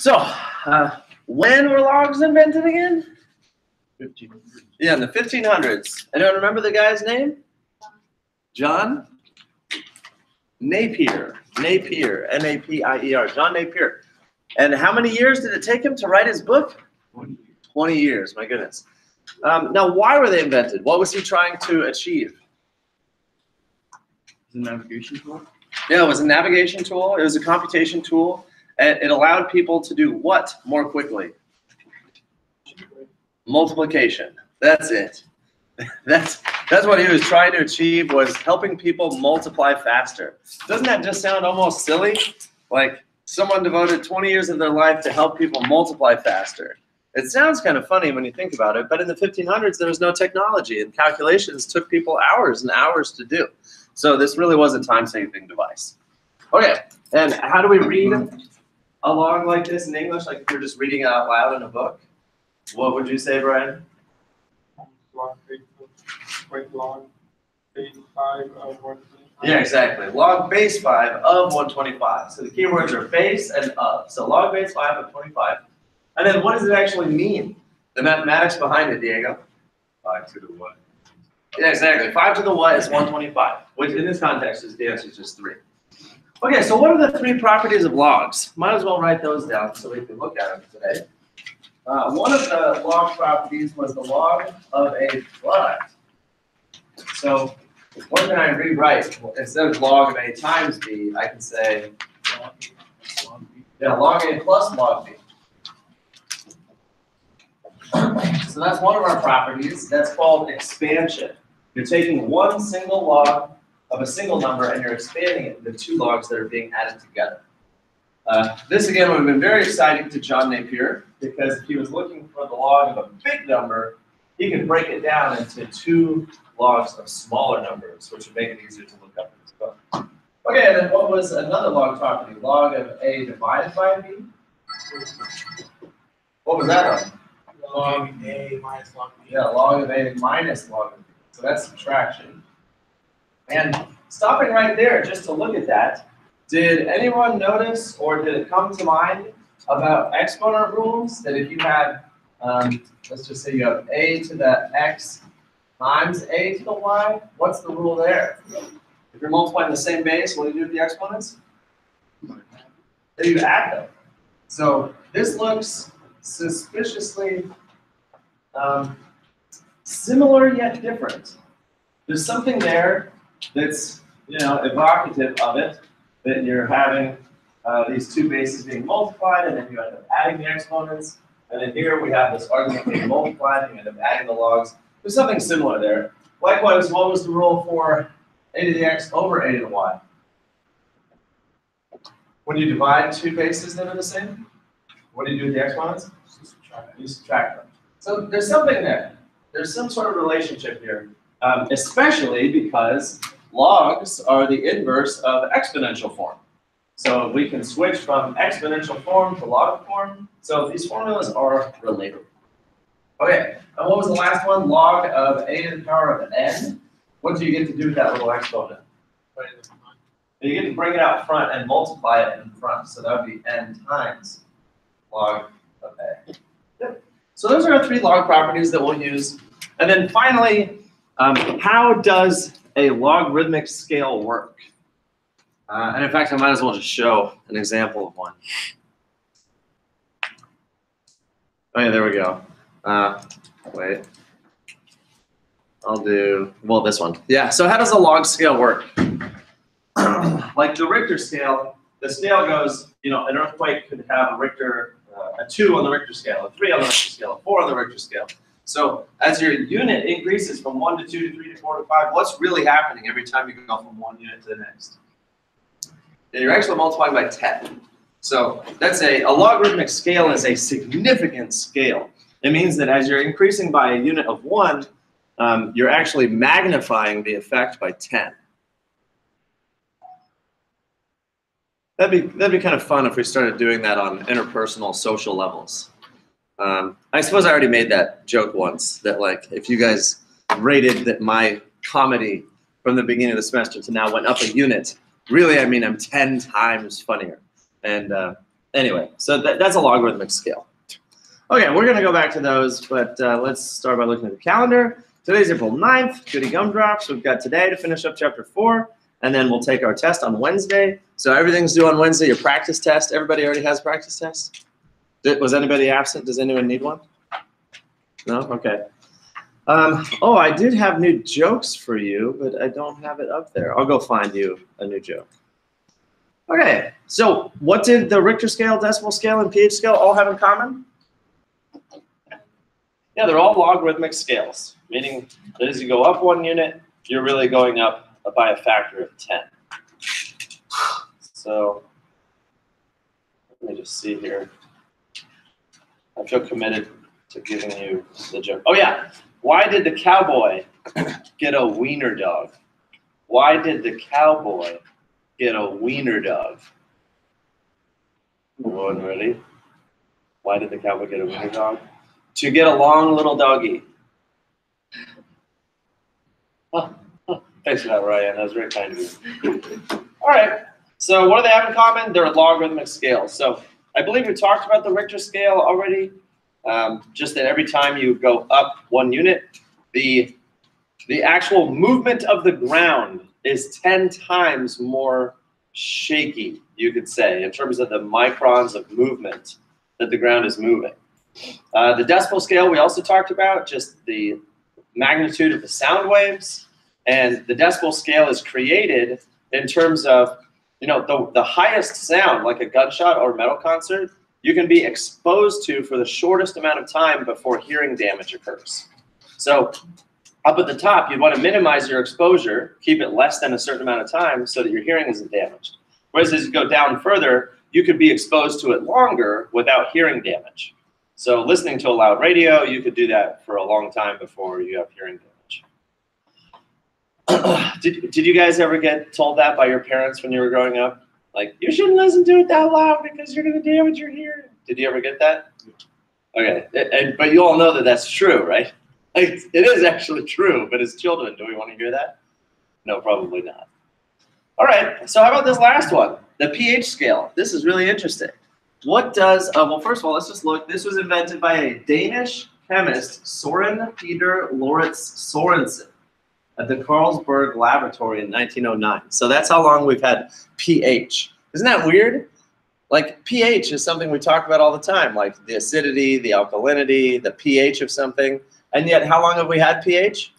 So, when were logs invented again? 1500. Yeah, in the 1500s. Anyone remember the guy's name? John Napier. Napier, N-A-P-I-E-R. John Napier. And how many years did it take him to write his book? 20 years. 20 years, my goodness. Now, why were they invented? What was he trying to achieve? The navigation tool. Yeah, it was a navigation tool. It was a computation tool. And it allowed people to do what more quickly? Multiplication. That's it. That's what he was trying to achieve, was helping people multiply faster. Doesn't that just sound almost silly? Like someone devoted 20 years of their life to help people multiply faster. It sounds kind of funny when you think about it, but in the 1500s, there was no technology, and calculations took people hours and hours to do. So this really was a time-saving device. Okay, and how do we read a log like this in English, like if you're just reading it out loud in a book? What would you say, Brian? Log base 5 of 125. Yeah, exactly. Log base 5 of 125. So the keywords are base and of. So log base 5 of 25. And then what does it actually mean? The mathematics behind it, Diego. 5 to the what? Yeah, exactly. 5 to the what is 125, which in this context is the answer is just 3. Okay, so what are the 3 properties of logs? Might as well write those down so we can look at them today. One of the log properties was the log of a product. So what can I rewrite? Well, instead of log of a times b, I can say log a plus log b. So that's one of our properties. That's called expansion. You're taking one single log of a single number and you're expanding it into 2 logs that are being added together. This again would have been very exciting to John Napier, because if he was looking for the log of a big number, he could break it down into 2 logs of smaller numbers, which would make it easier to look up in this book. Okay, and then what was another log property? Log of a divided by b? What was that on? Log a minus log b. Yeah, log of a minus log of b. So that's subtraction. And stopping right there just to look at that, did anyone notice or did it come to mind about exponent rules? That if you had, let's just say you have a to the x times a to the y, what's the rule there? If you're multiplying the same base, what do you do with the exponents? Then you add them. So this looks suspiciously similar yet different. There's something there that's evocative of it, that you're having these 2 bases being multiplied, and then you end up adding the exponents. And then here we have this argument being multiplied, and you end up adding the logs. There's something similar there. Likewise, what was the rule for a to the x over a to the y? When you divide 2 bases that are the same, what do you do with the exponents? You subtract them. So there's something there. There's some sort of relationship here, especially because logs are the inverse of exponential form. So we can switch from exponential form to log form. So these formulas are related. Okay, and what was the last one? Log of a to the power of n. What do you get to do with that little exponent? You get to bring it out front and multiply it in front. So that would be n times log of a. Yep. So those are our 3 log properties that we'll use. And then finally, how does a logarithmic scale work? And in fact, I might as well just show an example of one. Oh yeah, there we go. Wait. I'll do, well, this one. Yeah, so how does a log scale work? Like the Richter scale, the scale goes, an earthquake could have a Richter, a 2 on the Richter scale, a 3 on the Richter scale, a 4 on the Richter scale. So as your unit increases from 1 to 2 to 3 to 4 to 5, what's really happening every time you go from one unit to the next? And you're actually multiplying by 10. So that's a logarithmic scale is a significant scale. It means that as you're increasing by a unit of 1, you're actually magnifying the effect by 10. That'd be kind of fun if we started doing that on interpersonal social levels. I suppose I already made that joke once, that like if you guys rated that my comedy from the beginning of the semester to now went up a unit, really I mean I'm 10 times funnier. And Anyway, so that's a logarithmic scale. Okay, we're going to go back to those, but let's start by looking at the calendar. Today's April 9th, goody gumdrops. We've got today to finish up chapter 4, and then we'll take our test on Wednesday. So everything's due on Wednesday, your practice test. Everybody already has a practice test? Was anybody absent? Does anyone need one? No? Okay. Oh, I did have new jokes for you, but I don't have it up there. I'll go find you a new joke. Okay, so what did the Richter scale, decibel scale, and pH scale all have in common? Yeah, they're all logarithmic scales, meaning that as you go up 1 unit, you're really going up by a factor of 10. So let me just see here. I feel committed to giving you the joke. Oh yeah, why did the cowboy get a wiener dog? Why did the cowboy get a wiener dog? Everyone ready? Why did the cowboy get a wiener dog? To get a long little doggy. Oh, thanks for that, Ryan. That was very kind of you. All right. So what do they have in common? They're logarithmic scales. So I believe we talked about the Richter scale already. Just that every time you go up 1 unit, the actual movement of the ground is 10 times more shaky, you could say, in terms of the microns of movement that the ground is moving. The decibel scale we also talked about, just the magnitude of the sound waves. And the decibel scale is created in terms of, you know, the highest sound, like a gunshot or metal concert, you can be exposed to for the shortest amount of time before hearing damage occurs. So up at the top, you'd want to minimize your exposure, keep it less than a certain amount of time so that your hearing isn't damaged. Whereas as you go down further, you could be exposed to it longer without hearing damage. So listening to a loud radio, you could do that for a long time before you have hearing damage. Did you guys ever get told that by your parents when you were growing up? Like, you shouldn't listen to it that loud because you're going to damage your hearing. Did you ever get that? Okay, but you all know that that's true, right? Like, it is actually true, but as children, do we want to hear that? No, probably not. All right, so how about this last one? The pH scale. This is really interesting. What does, well, first of all, let's just look. This was invented by a Danish chemist, Søren Peter Lauritz Sorensen, at the Carlsberg Laboratory in 1909. So that's how long we've had pH. Isn't that weird? Like, pH is something we talk about all the time, like the acidity, the alkalinity, the pH of something. And yet, how long have we had pH?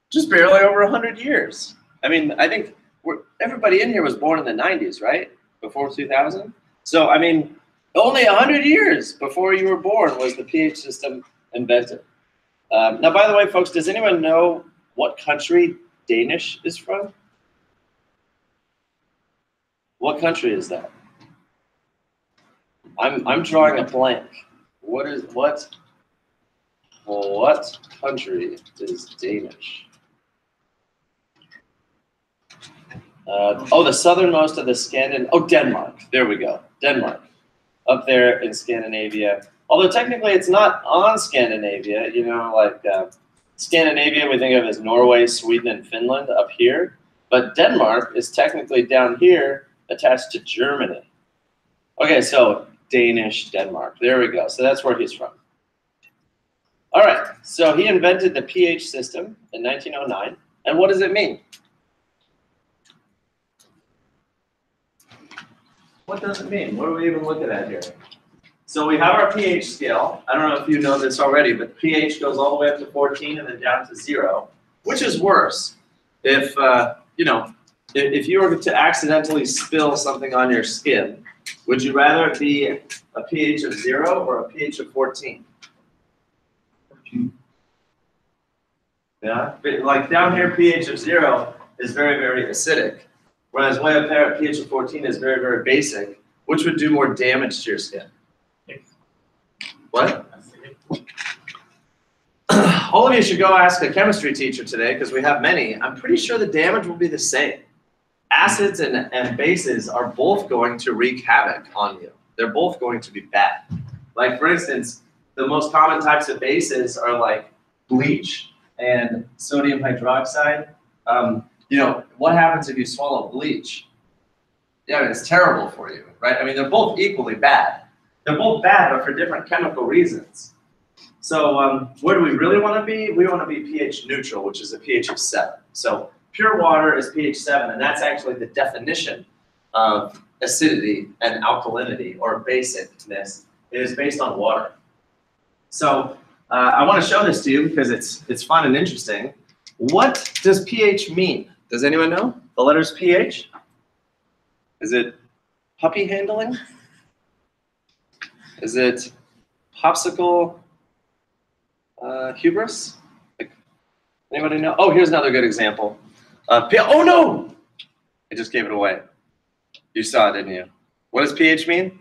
Just barely over 100 years. I mean, I think everybody in here was born in the 90s, right? Before 2000. So, I mean, only 100 years before you were born was the pH system invented. Now, by the way, folks, does anyone know what country Danish is from? What country is that? I'm drawing a blank. What country is Danish? The southernmost of the Denmark. There we go. Denmark. Up there in Scandinavia. Although technically it's not on Scandinavia, you know, like Scandinavia we think of as Norway, Sweden, and Finland up here. But Denmark is technically down here attached to Germany. Okay, so Danish, Denmark. There we go. So that's where he's from. All right, so he invented the pH system in 1909. And what does it mean? What does it mean? What are we even looking at here? So we have our pH scale. I don't know if you know this already, but pH goes all the way up to 14 and then down to 0. Which is worse? If if you were to accidentally spill something on your skin, would you rather it be a pH of 0 or a pH of 14? Yeah, like down here, pH of 0 is very, very acidic, whereas way up there, pH of 14 is very, very basic. Which would do more damage to your skin? What? All of you should go ask a chemistry teacher today, because we have many. I'm pretty sure the damage will be the same. Acids and bases are both going to wreak havoc on you. They're both going to be bad. Like, for instance, the most common types of bases are like bleach and sodium hydroxide. What happens if you swallow bleach? Yeah, I mean, it's terrible for you, right? I mean, they're both equally bad. They're both bad, but for different chemical reasons. So where do we really want to be? We want to be pH neutral, which is a pH of 7. So pure water is pH 7, and that's actually the definition of acidity and alkalinity, or basicness. It is based on water. So I want to show this to you because it's fun and interesting. What does pH mean? Does anyone know the letters pH? Is it puppy handling? Is it popsicle hubris? Like, anybody know? Oh, here's another good example. Oh no! I just gave it away. You saw it, didn't you? What does pH mean?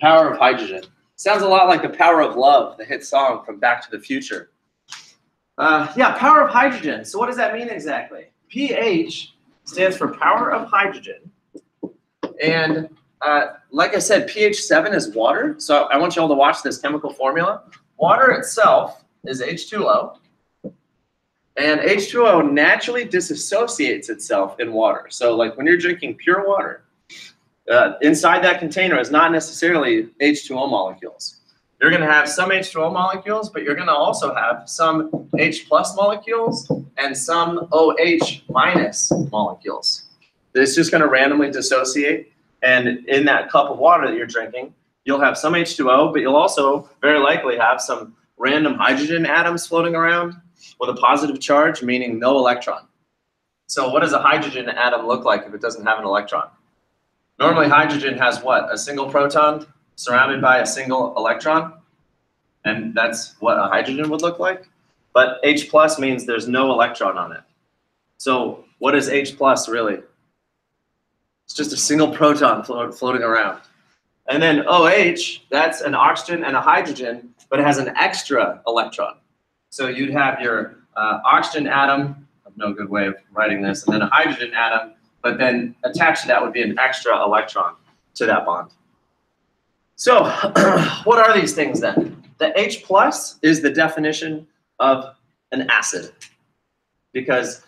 Power of hydrogen. Sounds a lot like the Power of Love, the hit song from Back to the Future. Yeah, power of hydrogen. So what does that mean exactly? pH stands for power of hydrogen. And like I said, pH 7 is water. So I want you all to watch this chemical formula. Water itself is H2O. And H2O naturally disassociates itself in water. So like when you're drinking pure water, inside that container is not necessarily H2O molecules. You're going to have some H2O molecules, but you're going to also have some H plus molecules and some OH minus molecules. It's just going to randomly dissociate. And in that cup of water that you're drinking, you'll have some H2O, but you'll also very likely have some random hydrogen atoms floating around with a positive charge, meaning no electron. So what does a hydrogen atom look like if it doesn't have an electron? Normally hydrogen has what? A single proton surrounded by a single electron. And that's what a hydrogen would look like. But H plus means there's no electron on it. So what is H plus really? It's just a single proton floating around. And then OH, that's an oxygen and a hydrogen, but it has an extra electron. So you'd have your oxygen atom, no good way of writing this, and then a hydrogen atom, but then attached to that would be an extra electron to that bond. So what are these things then? The H plus is the definition of an acid because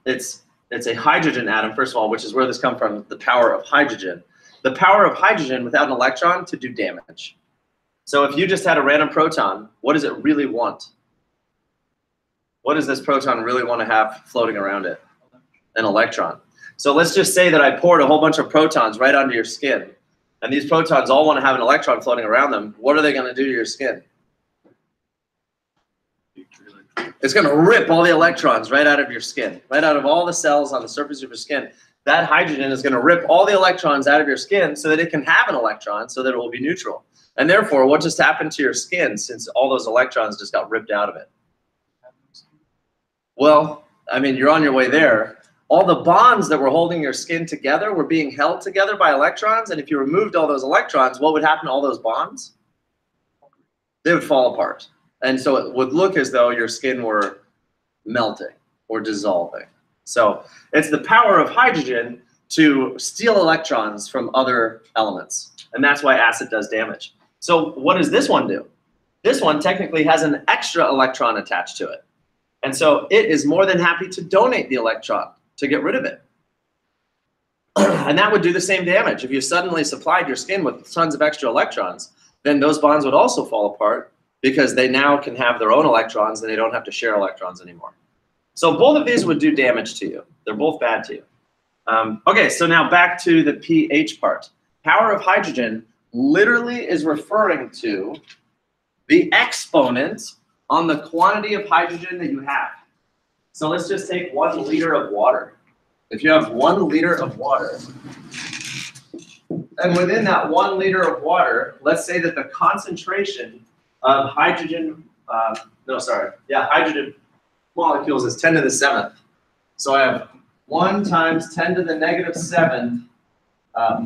it's a hydrogen atom, first of all, which is where this comes from, the power of hydrogen. The power of hydrogen without an electron to do damage. So if you just had a random proton, what does it really want? What does this proton really want to have floating around it? An electron. So let's just say that I poured a whole bunch of protons right onto your skin. And these protons all want to have an electron floating around them. What are they going to do to your skin? It's going to rip all the electrons right out of your skin, right out of all the cells on the surface of your skin. That hydrogen is going to rip all the electrons out of your skin so that it can have an electron so that it will be neutral. And therefore, what just happened to your skin since all those electrons just got ripped out of it? Well, I mean, you're on your way there. All the bonds that were holding your skin together were being held together by electrons. And if you removed all those electrons, what would happen to all those bonds? They would fall apart. And so it would look as though your skin were melting or dissolving. So it's the power of hydrogen to steal electrons from other elements. And that's why acid does damage. So what does this one do? This one technically has an extra electron attached to it. And so it is more than happy to donate the electron to get rid of it. And that would do the same damage. If you suddenly supplied your skin with tons of extra electrons, then those bonds would also fall apart because they now can have their own electrons and they don't have to share electrons anymore. So both of these would do damage to you. They're both bad to you. Okay, so now back to the pH part. Power of hydrogen literally is referring to the exponent on the quantity of hydrogen that you have. So let's just take 1 liter of water. If you have 1 liter of water, and within that 1 liter of water, let's say that the concentration of hydrogen, hydrogen molecules is 10 to the 7th. So I have 1 times 10 to the negative 7th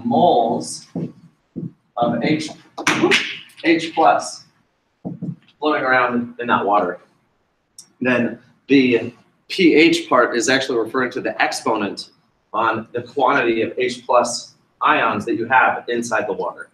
moles of H plus floating around in that water. Then the pH part is actually referring to the exponent on the quantity of H plus ions that you have inside the water.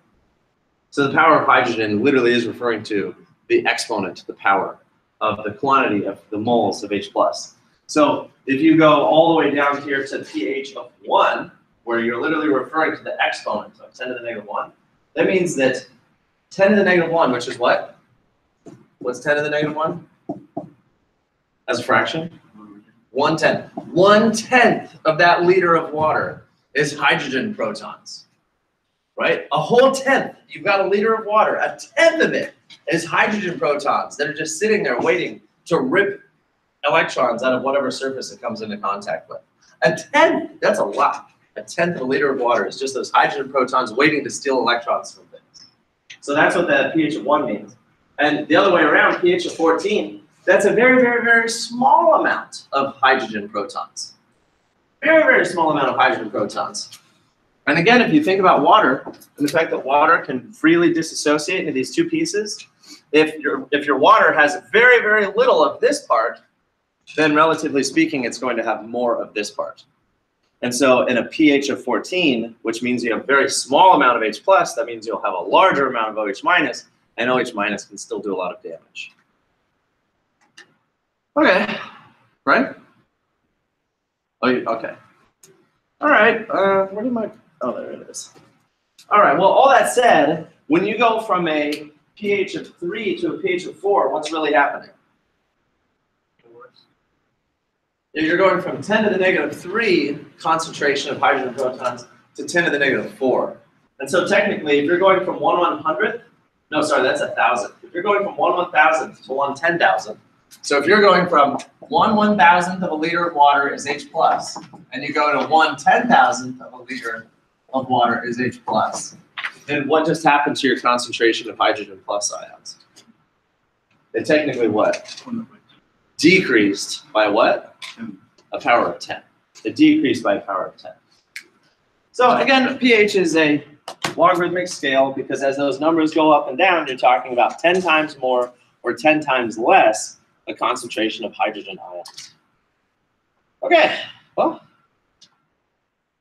So the power of hydrogen literally is referring to the exponent, the power of the quantity of the moles of H plus. So if you go all the way down here to pH of 1, where you're literally referring to the exponent of 10 to the negative 1, that means that 10 to the negative 1, which is what? What's 10 to the negative 1? As a fraction? 1/10. 1/10 of that liter of water is hydrogen protons, right? A whole tenth. You've got a liter of water. A tenth of it is hydrogen protons that are just sitting there waiting to rip electrons out of whatever surface it comes into contact with. A tenth, that's a lot. A tenth of a liter of water is just those hydrogen protons waiting to steal electrons from things. So that's what that pH of 1 means. And the other way around, pH of 14, that's a very, very, very small amount of hydrogen protons. Very, very small amount of hydrogen protons. And again, if you think about water, and the fact that water can freely disassociate into these two pieces, if your water has very, very little of this part, then relatively speaking, it's going to have more of this part. And so in a pH of 14, which means you have a very small amount of H+, that means you'll have a larger amount of OH-, and OH- can still do a lot of damage. Okay, right? Oh, okay. All right, where did my, oh, there it is. All right, well, all that said, when you go from a pH of 3 to a pH of 4, what's really happening? You're going from 10 to the negative 3 concentration of hydrogen protons to 10 to the negative 4. And so technically, if you're going from 1/100th, no, sorry, that's 1,000. If you're going from 1/1000th to 1/10,000, so if you're going from 1/1000th of a liter of water is H+, and you go to 1/10,000th of a liter of water is H+, then what just happened to your concentration of hydrogen plus ions? It technically what? Decreased by what? A power of 10. It decreased by a power of 10. So again, pH is a logarithmic scale because as those numbers go up and down, you're talking about 10 times more or 10 times less a concentration of hydrogen ions. Okay, well,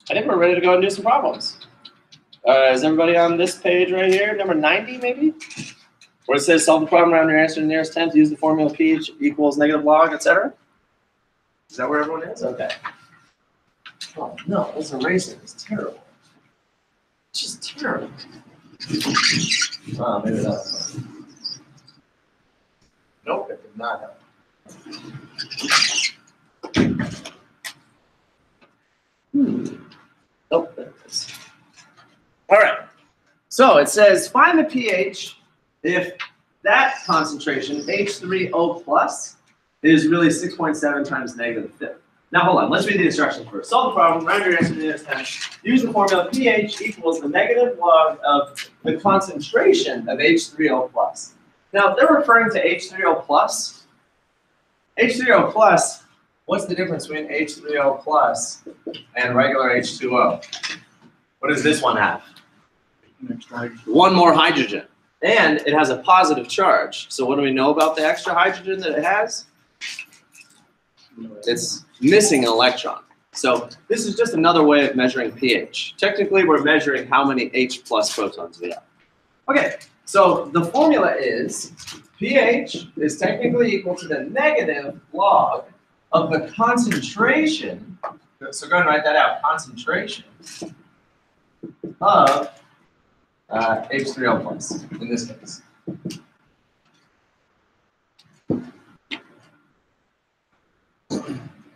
I think we're ready to go and do some problems. Is everybody on this page right here, number 90 maybe? Where it says solve the problem, round your answer to the nearest tenth, use the formula pH equals negative log, etc. Is that where everyone is? Okay. Oh, no, this erasing is terrible. It's just terrible. Oh, maybe that's nope, it did not help. Oh, there it is. All right. So it says find the pH if that concentration, H3O plus, is really 6.7 times negative fifth. Now hold on, let's read the instructions first. Solve the problem, round your answer to the nearest tenth. Use the formula pH equals the negative log of the concentration of H3O plus. Now if they're referring to H3O plus, what's the difference between H3O plus and regular H2O? What does this one have? One more hydrogen. And it has a positive charge. So what do we know about the extra hydrogen that it has? It's missing an electron. So this is just another way of measuring pH. Technically, we're measuring how many H plus protons we have. Okay, so the formula is pH is technically equal to the negative log of the concentration. So go ahead and write that out. Concentration of H3O plus in this case.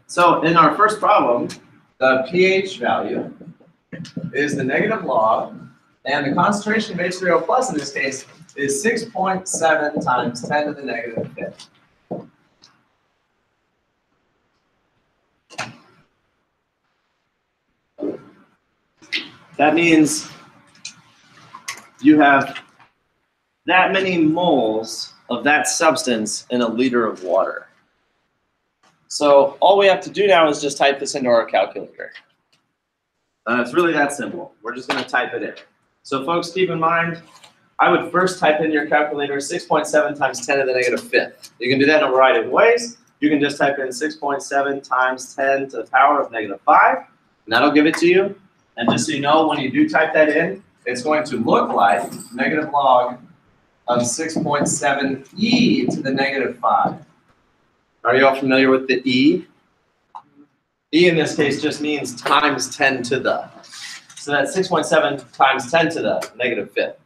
So in our first problem, the pH value is the negative log, and the concentration of H3O plus in this case is 6.7 times 10 to the negative fifth. That means you have that many moles of that substance in a liter of water. So all we have to do now is just type this into our calculator. It's really that simple. We're just going to type it in. So folks, keep in mind, I would first type in your calculator 6.7 times 10 to the negative fifth. You can do that in a variety of ways. You can just type in 6.7 times 10 to the power of negative 5, and that'll give it to you. And just so you know, when you do type that in, it's going to look like negative log of 6.7 e to the negative 5. Are you all familiar with the e? E in this case just means times 10 to the. So that's 6.7 times 10 to the negative fifth.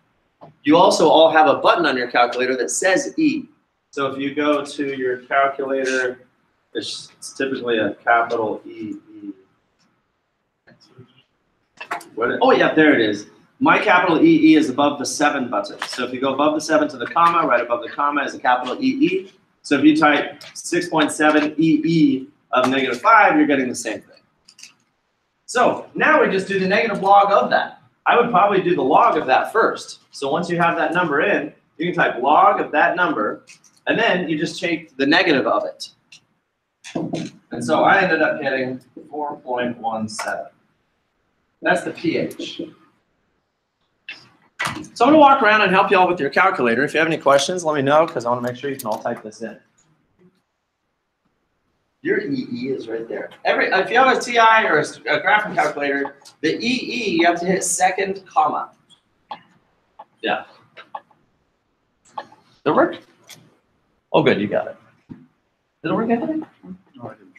You also all have a button on your calculator that says E. So if you go to your calculator, it's typically a capital E. Oh yeah, there it is. My capital EE is above the 7 button. So if you go above the 7 to the comma, right above the comma is a capital EE. So if you type 6.7 EE of negative 5, you're getting the same thing. So now we just do the negative log of that. I would probably do the log of that first. So once you have that number in, you can type log of that number, and then you just take the negative of it. And so I ended up getting 4.17. That's the pH. So I'm going to walk around and help you all with your calculator. If you have any questions, let me know, because I want to make sure you can all type this in. Your EE is right there. If you have a TI or a graphing calculator, the EE, you have to hit second comma. Yeah. Did it work? Oh, good, you got it. Did it work, Anthony? No, I didn't.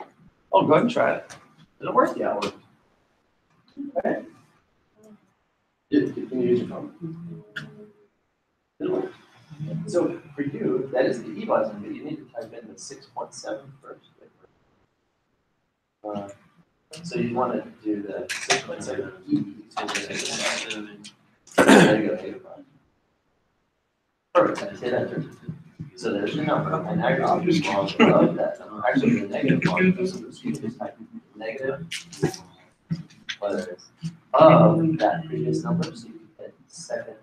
Oh, go ahead and try it. Did it work? Yeah, it worked. Okay. Can you use your phone? Did it work? So for you, that is the E button, but you need to type in the 6.7 first. So you want to do the 6.7 E. There you go. Perfect. Hit enter. So there's your number, and now you're just log of that number. Actually, the negative log. So you just type negative, whether it's of that previous number, so you can hit second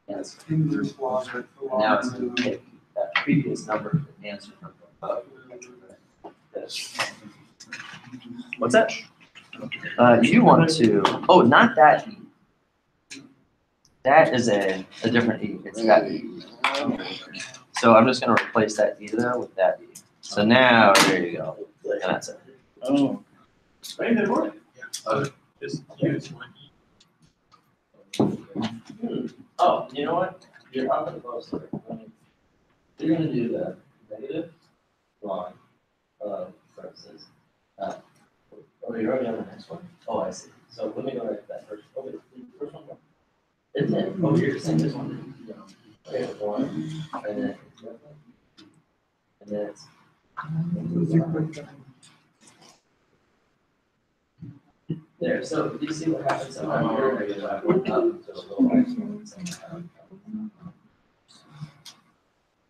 answer. And now it's going to take that previous number and answer number of this. What's that? You want to, oh, not that E. That is a different E. It's that E. So I'm just going to replace that E there with that E. So now, there you go. And that's it. Oh. Right, did it work? Just use one. Oh, you know what? You're up and close to it. You're going to do the negative log of, for instance, oh, you're already on the next one? Oh, I see. So let me go right to that first. Oh, wait, first one. Isn't it? Oh, you're saying this one. Okay, 1, and then it's. There, so you see what happens sometimes you're going to get up to a little extra.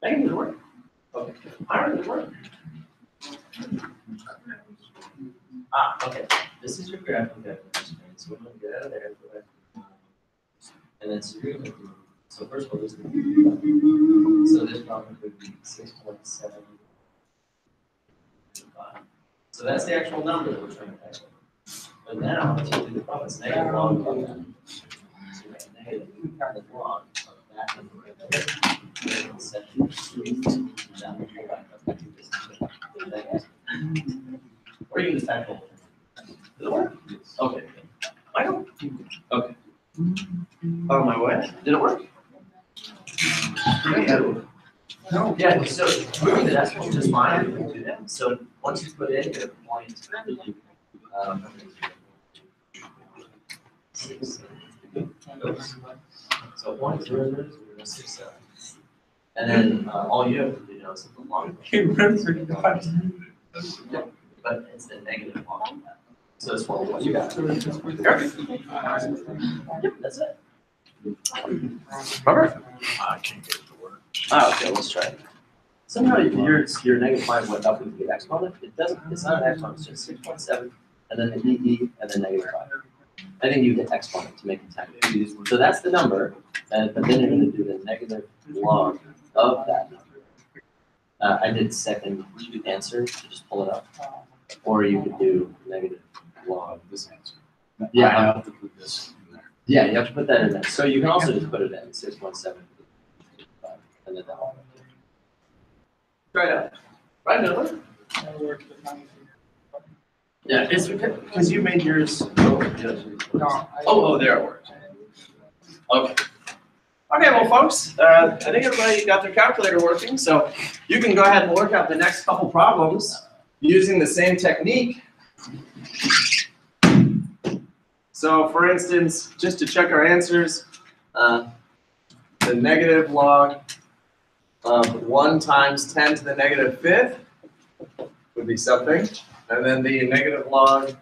Megan, did it work? Okay. Myron, did it work? Ah, okay. This is your graphing definition. So we're going to get out of there. And then so you're going to do, so first of all, this so this problem would be 6.7. So that's the actual number that we're trying to calculate. But now, to do the problem, it's negative log of that. So you have negative log of that number right there. Or you can just type it. Did it work? Okay. I don't. Okay. On my way. Did it work? No. Yeah, so moving the decimal is just fine. You can do that. So once you put it in, you get a point. 6. So 1.0067. And then all you have to do now is hit the log. But it's the negative log. So it's what you got. Yep, that's it. Remember? I can't get it to work. Ah, okay, let's try it. Somehow your negative 5 went up with the exponent. It doesn't. It's not an exponent. It's just 6.7, and then the EE, and then negative 5. I think you hit exponent to make it 10. So that's the number, but then you're going to do the negative log of that number. I did second answer to just pull it up, or you could do negative log of this answer. Yeah, I have to put this in there. Yeah, you have to put that in there. So you can also just put it in 6.7, and then that one. Try it out. Right, Miller? Yeah, it's because you made yours. Oh, there it worked. Okay. Okay, well, folks, I think everybody got their calculator working, so you can go ahead and work out the next couple problems using the same technique. So for instance, just to check our answers, the negative log of 1 times 10 to the negative 5th would be something. And then the negative log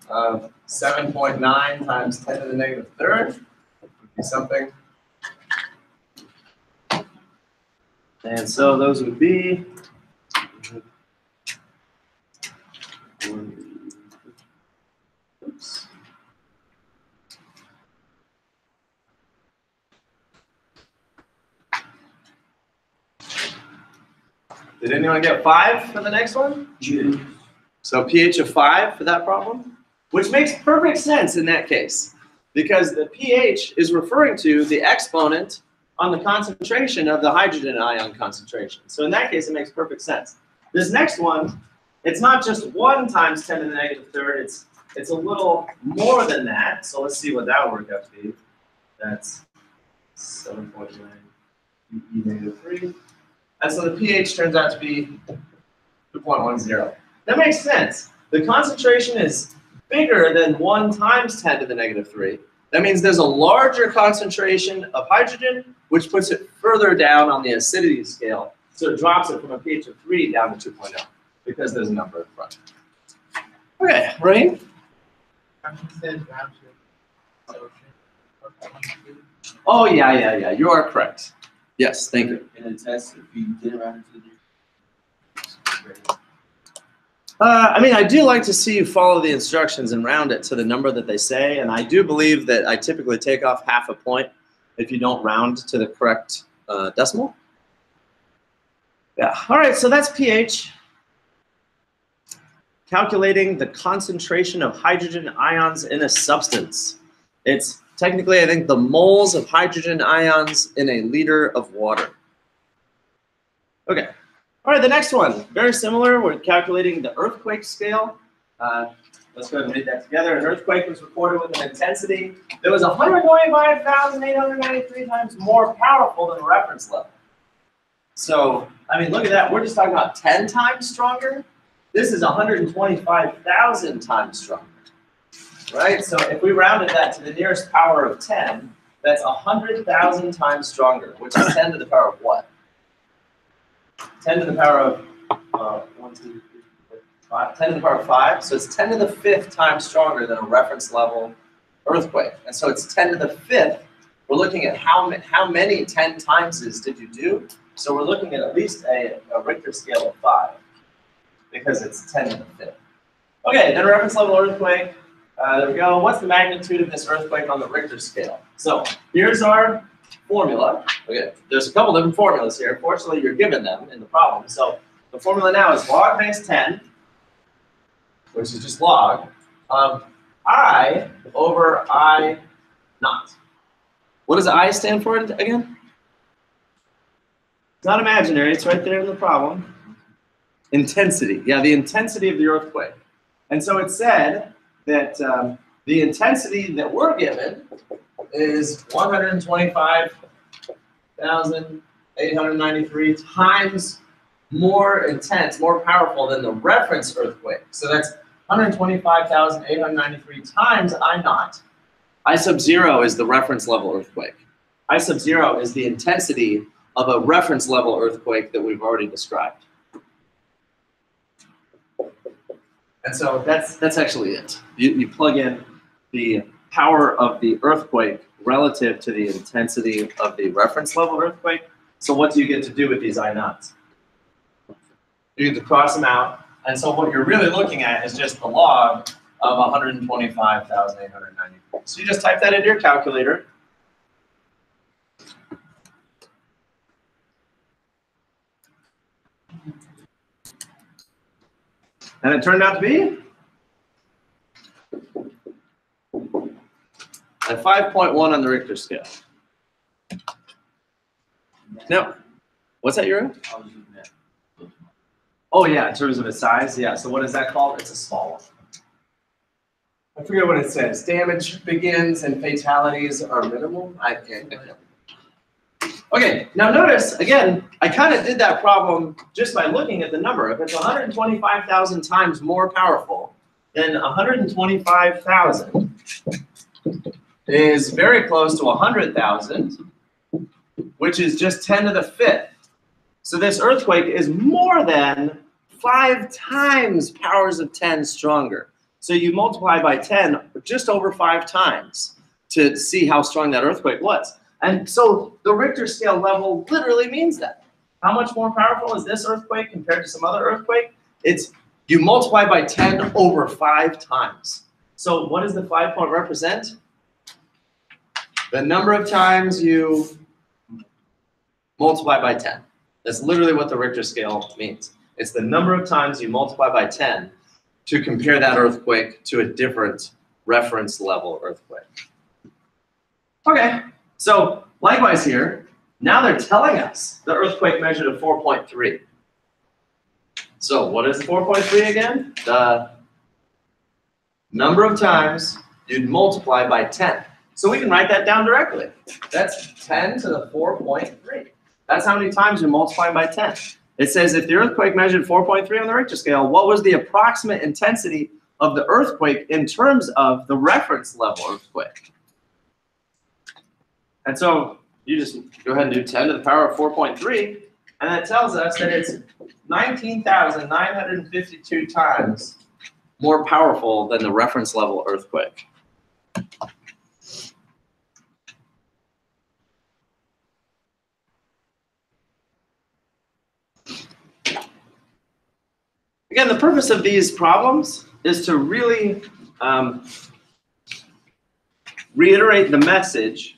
of 7.9 times 10 to the negative 3rd would be something. And so those would be oops. Did anyone get 5 for the next one? Yeah. So pH of 5 for that problem, which makes perfect sense in that case, because the pH is referring to the exponent on the concentration of the hydrogen ion concentration. So in that case, it makes perfect sense. This next one, it's not just 1 times 10 to the negative 3rd, it's a little more than that. So let's see what that would work out to be. That's 7.9 e negative 3. And so the pH turns out to be 2.10. That makes sense. The concentration is bigger than 1 times 10 to the negative 3. That means there's a larger concentration of hydrogen, which puts it further down on the acidity scale. So it drops it from a pH of 3 down to 2.0 because there's a number in front. Okay, Raheem? Oh, yeah. You are correct. Yes, thank you. In a test, if you did round into the I mean, I do like to see you follow the instructions and round it to the number that they say, and I do believe that I typically take off half a point if you don't round to the correct decimal. Yeah, all right, so that's pH. Calculating the concentration of hydrogen ions in a substance. It's technically, I think, the moles of hydrogen ions in a liter of water. Okay. All right, the next one, very similar. We're calculating the earthquake scale. Let's go ahead and read that together. An earthquake was recorded with an intensity that was 125,893 times more powerful than the reference level. So, I mean, look at that. We're just talking about 10 times stronger. This is 125,000 times stronger, right? So if we rounded that to the nearest power of 10, that's 100,000 times stronger, which is 10 to the power of what? 10 to the power of 1, 2, 3, 4, 5. 10 to the power of 5. So it's 10 to the 5th times stronger than a reference level earthquake. And so it's 10 to the 5th. We're looking at how many 10 timeses did you do? So we're looking at least a Richter scale of 5 because it's 10 to the 5th. Okay, then reference level earthquake. There we go. What's the magnitude of this earthquake on the Richter scale? So here's our formula. Okay, there's a couple different formulas here. Fortunately, you're given them in the problem. So the formula now is log base 10, which is just log, of I over I naught. What does I stand for again? It's not imaginary. It's right there in the problem. Intensity. Yeah, the intensity of the earthquake. And so it said that the intensity that we're given is 125,893 times more intense, more powerful than the reference earthquake. So that's 125,893 times I naught. I sub 0 is the reference level earthquake. I sub 0 is the intensity of a reference level earthquake that we've already described. And so that's actually it. You plug in the power of the earthquake relative to the intensity of the reference level earthquake. So what do you get to do with these I naughts? You get to cross them out. And so what you're really looking at is just the log of 125,893. So you just type that into your calculator. And it turned out to be at 5.1 on the Richter scale. Now, what's that you're in? Oh yeah, in terms of its size, yeah. So what is that called? It's a small one. I forget what it says. Damage begins and fatalities are minimal. I can't. Okay, now notice, again, I kind of did that problem just by looking at the number. If it's 125,000 times more powerful, then 125,000 is very close to 100,000, which is just 10 to the 5th. So this earthquake is more than 5 times powers of 10 stronger. So you multiply by 10 just over 5 times to see how strong that earthquake was. And so the Richter scale level literally means that. How much more powerful is this earthquake compared to some other earthquake? It's you multiply by 10 over 5 times. So what does the 5 point represent? The number of times you multiply by 10. That's literally what the Richter scale means. It's the number of times you multiply by 10 to compare that earthquake to a different reference level earthquake. Okay, so likewise here, now they're telling us the earthquake measured at 4.3. So what is 4.3 again? The number of times you'd multiply by 10. So we can write that down directly. That's 10 to the 4.3. That's how many times you're multiplying by 10. It says if the earthquake measured 4.3 on the Richter scale, what was the approximate intensity of the earthquake in terms of the reference level earthquake? And so you just go ahead and do 10 to the power of 4.3, and that tells us that it's 19,952 times more powerful than the reference level earthquake. Again, the purpose of these problems is to really reiterate the message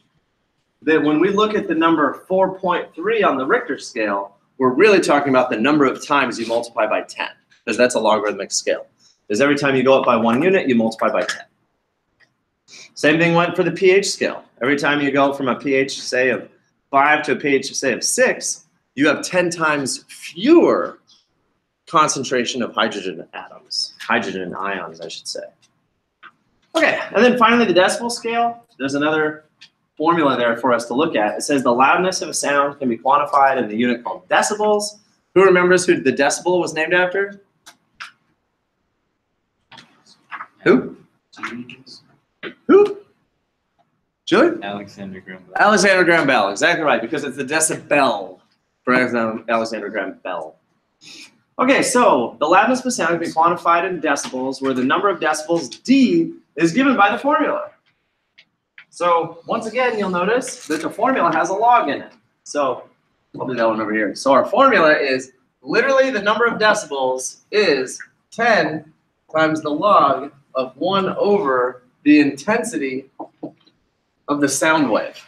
that when we look at the number 4.3 on the Richter scale, we're really talking about the number of times you multiply by 10, because that's a logarithmic scale. Because every time you go up by 1 unit, you multiply by 10. Same thing went for the pH scale. Every time you go from a pH, say, of 5 to a pH, say, of 6, you have 10 times fewer concentration of hydrogen atoms, hydrogen ions, I should say. Okay, and then finally the decibel scale. There's another formula there for us to look at. It says the loudness of a sound can be quantified in the unit called decibels. Who remembers who the decibel was named after? Who? Who? Julie? Alexander Graham Bell. Alexander Graham Bell, exactly right, because it's the decibel for Alexander Graham Bell. Okay, so the loudness of a sound can be quantified in decibels, where the number of decibels, D, is given by the formula. So once again, you'll notice that the formula has a log in it. So I'll do that one over here. So our formula is literally the number of decibels is 10 times the log of 1 over the intensity of the sound wave.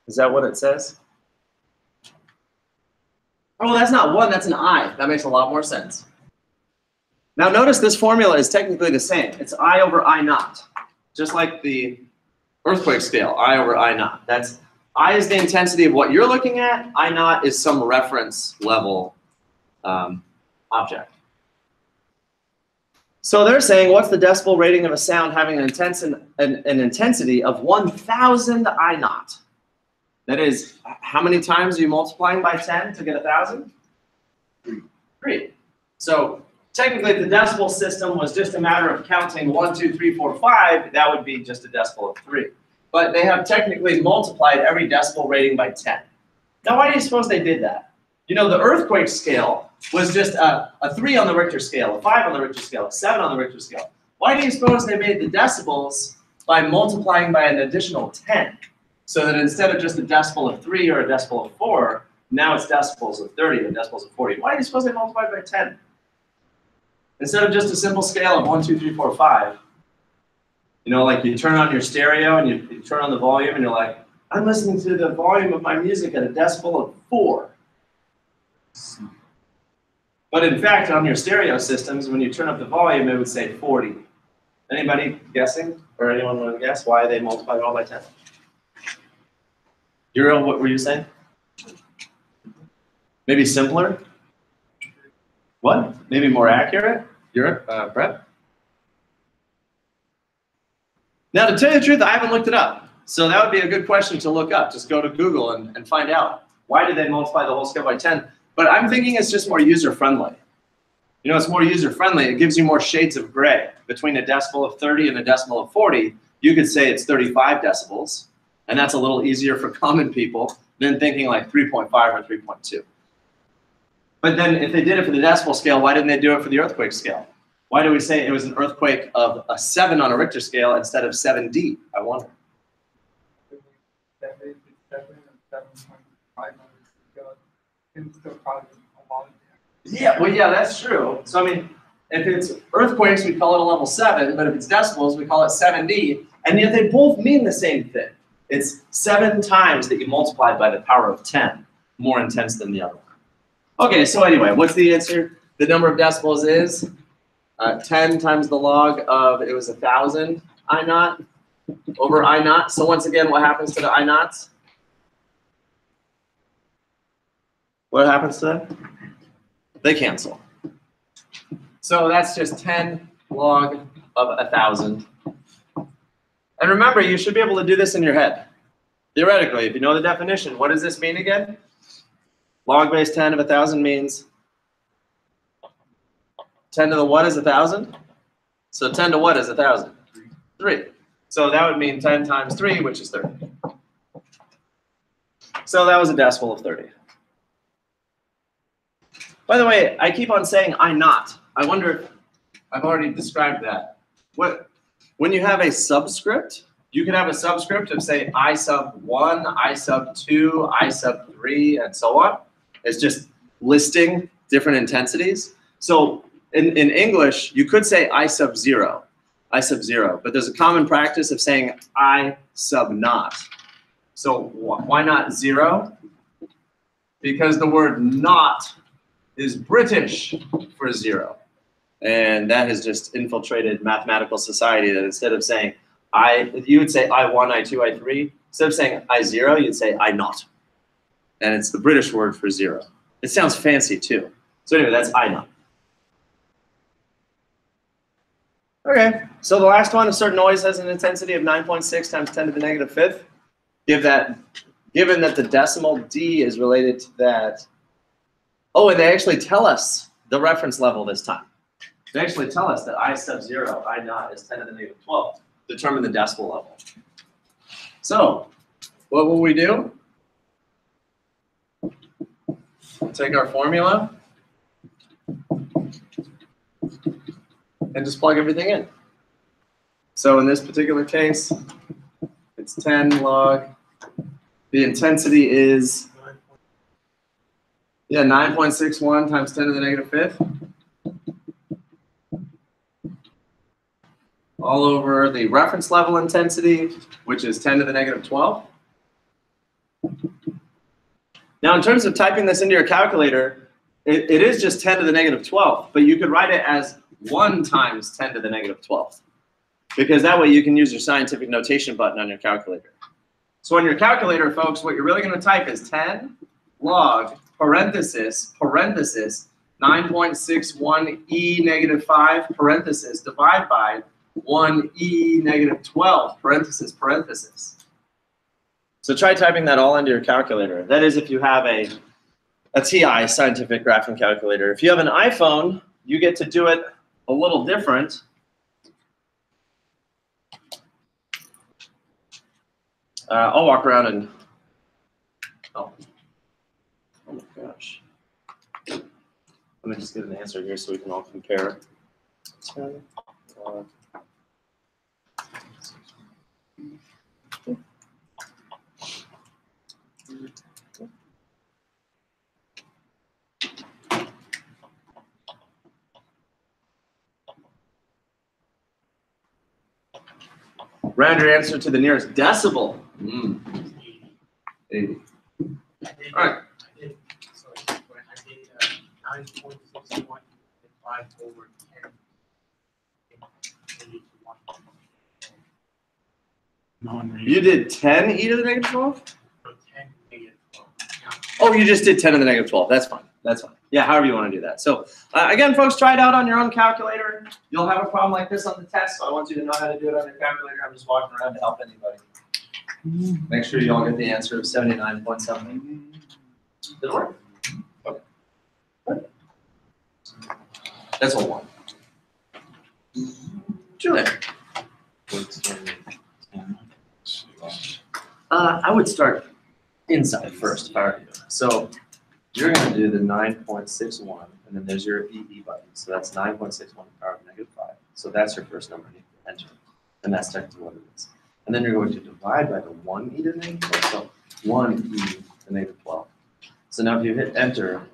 Is that what it says? Oh, well, that's not 1, that's an I. That makes a lot more sense. Now notice this formula is technically the same. It's I over I naught, just like the earthquake scale, I over I naught. That's I is the intensity of what you're looking at. I naught is some reference level object. So they're saying, what's the decibel rating of a sound having an intensity of 1,000 I naught? That is, how many times are you multiplying by 10 to get 1,000? 3. So technically, if the decibel system was just a matter of counting 1, 2, 3, 4, 5, that would be just a decibel of 3. But they have technically multiplied every decibel rating by 10. Now, why do you suppose they did that? You know, the earthquake scale was just a 3 on the Richter scale, a 5 on the Richter scale, a 7 on the Richter scale. Why do you suppose they made the decibels by multiplying by an additional 10? So that instead of just a decibel of 3 or a decibel of 4, now it's decibels of 30 and decibels of 40. Why do you suppose they multiplied by 10? Instead of just a simple scale of 1, 2, 3, 4, 5. You know, like you turn on your stereo and you turn on the volume and you're like, I'm listening to the volume of my music at a decibel of 4. But in fact, on your stereo systems, when you turn up the volume, it would say 40. Anybody guessing? Or anyone want to guess why they multiplied it all by 10? Euro, what were you saying? Maybe simpler? What? Maybe more accurate? Europe, Brett? Now, to tell you the truth, I haven't looked it up. So that would be a good question to look up. Just go to Google and find out. Why did they multiply the whole scale by 10? But I'm thinking it's just more user-friendly. You know, it's more user-friendly. It gives you more shades of gray. Between a decimal of 30 and a decimal of 40, you could say it's 35 decibels, and that's a little easier for common people than thinking like 3.5 or 3.2. But then if they did it for the decibel scale, why didn't they do it for the earthquake scale? Why do we say it was an earthquake of a 7 on a Richter scale instead of 7D? I wonder. Yeah, well, yeah, that's true. So, I mean, if it's earthquakes, we call it a level 7, but if it's decibels, we call it 7D, and yet they both mean the same thing. It's 7 times that you multiplied by the power of 10, more intense than the other one. Okay, so anyway, what's the answer? The number of decibels is 10 times the log of, it was 1,000 I naught over I naught. So once again, what happens to the I naughts? What happens to them? They cancel. So that's just 10 log of 1,000. And remember, you should be able to do this in your head. Theoretically, if you know the definition, what does this mean again? Log base 10 of 1,000 means 10 to the what is 1,000? So 10 to what is 1,000? 3. So that would mean 10 times 3, which is 30. So that was a decimal of 30. By the way, I keep on saying I naught. I wonder if I've already described that. When you have a subscript, you can have a subscript of, say, I sub 1, I sub 2, I sub 3, and so on. It's just listing different intensities. So in English, you could say I sub 0, but there's a common practice of saying I sub naught. So why not 0? Because the word naught is British for 0. And that has just infiltrated mathematical society, that instead of saying you would say I1, I2, I3. Instead of saying I0, you'd say I naught. And it's the British word for 0. It sounds fancy too. So anyway, that's I naught. Okay, so the last one, a certain noise has an intensity of 9.6 times 10 to the negative 5th. Given that the decimal D is related to that. Oh, and they actually tell us the reference level this time. They actually tell us that I sub 0, I naught, is 10 to the negative 12. Determine the decibel level. So, what will we do? Take our formula and just plug everything in. So in this particular case, it's 10 log. The intensity is 9.61 times 10 to the negative 5th. All over the reference level intensity, which is 10 to the negative 12. Now, in terms of typing this into your calculator, it is just 10 to the negative 12, but you could write it as 1 times 10 to the negative 12, because that way you can use your scientific notation button on your calculator. So on your calculator, folks, what you're really going to type is 10 log parenthesis 9.61 e negative 5 parenthesis divide by 1 e negative 12 parenthesis. So try typing that all into your calculator. That is if you have a TI, scientific graphing calculator. If you have an iPhone, you get to do it a little different. I'll walk around and, oh my gosh. Let me just get an answer here so we can all compare. 10, round your answer to the nearest decibel. 80. All right. So I did 9.61 5 over 10. You did 10 e to the negative 12? So 10 negative 12. Oh, you just did 10 to the negative 12. That's fine. That's fine. Yeah, however you want to do that. So again, folks, try it out on your own calculator. You'll have a problem like this on the test, so I want you to know how to do it on your calculator. I'm just walking around to help anybody. Make sure you all get the answer of 79 point something. Did it work? Okay. That's a 1. Julie. I would start inside first if I were you. So you're going to do the 9.61, and then there's your EE button. So that's 9.61 to the power of -5. So that's your first number you enter, and that's technically what it is. And then you're going to divide by the 1e to the -12. So 1e to the -12. So now if you hit enter,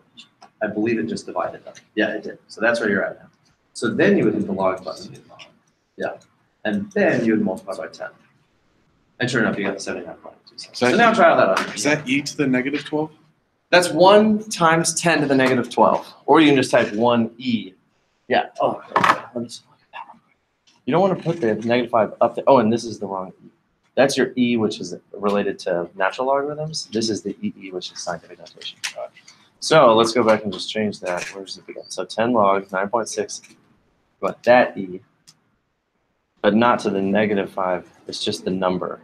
I believe it just divided them. Yeah, it did. So that's where you're at now. So then you would hit the log button. Yeah. And then you would multiply by 10. And sure enough, you got the 79.2. So now try that out. Is that e to the -12? That's 1 times 10 to the -12. Or you can just type 1e. Yeah. Oh, let me just look at that. You don't want to put the -5 up there. Oh, and this is the wrong e. That's your e, which is related to natural logarithms. This is the EE, which is scientific notation. So let's go back and just change that. Where's it again? So 10 log 9.6. But that e, but not to the -5. It's just the number.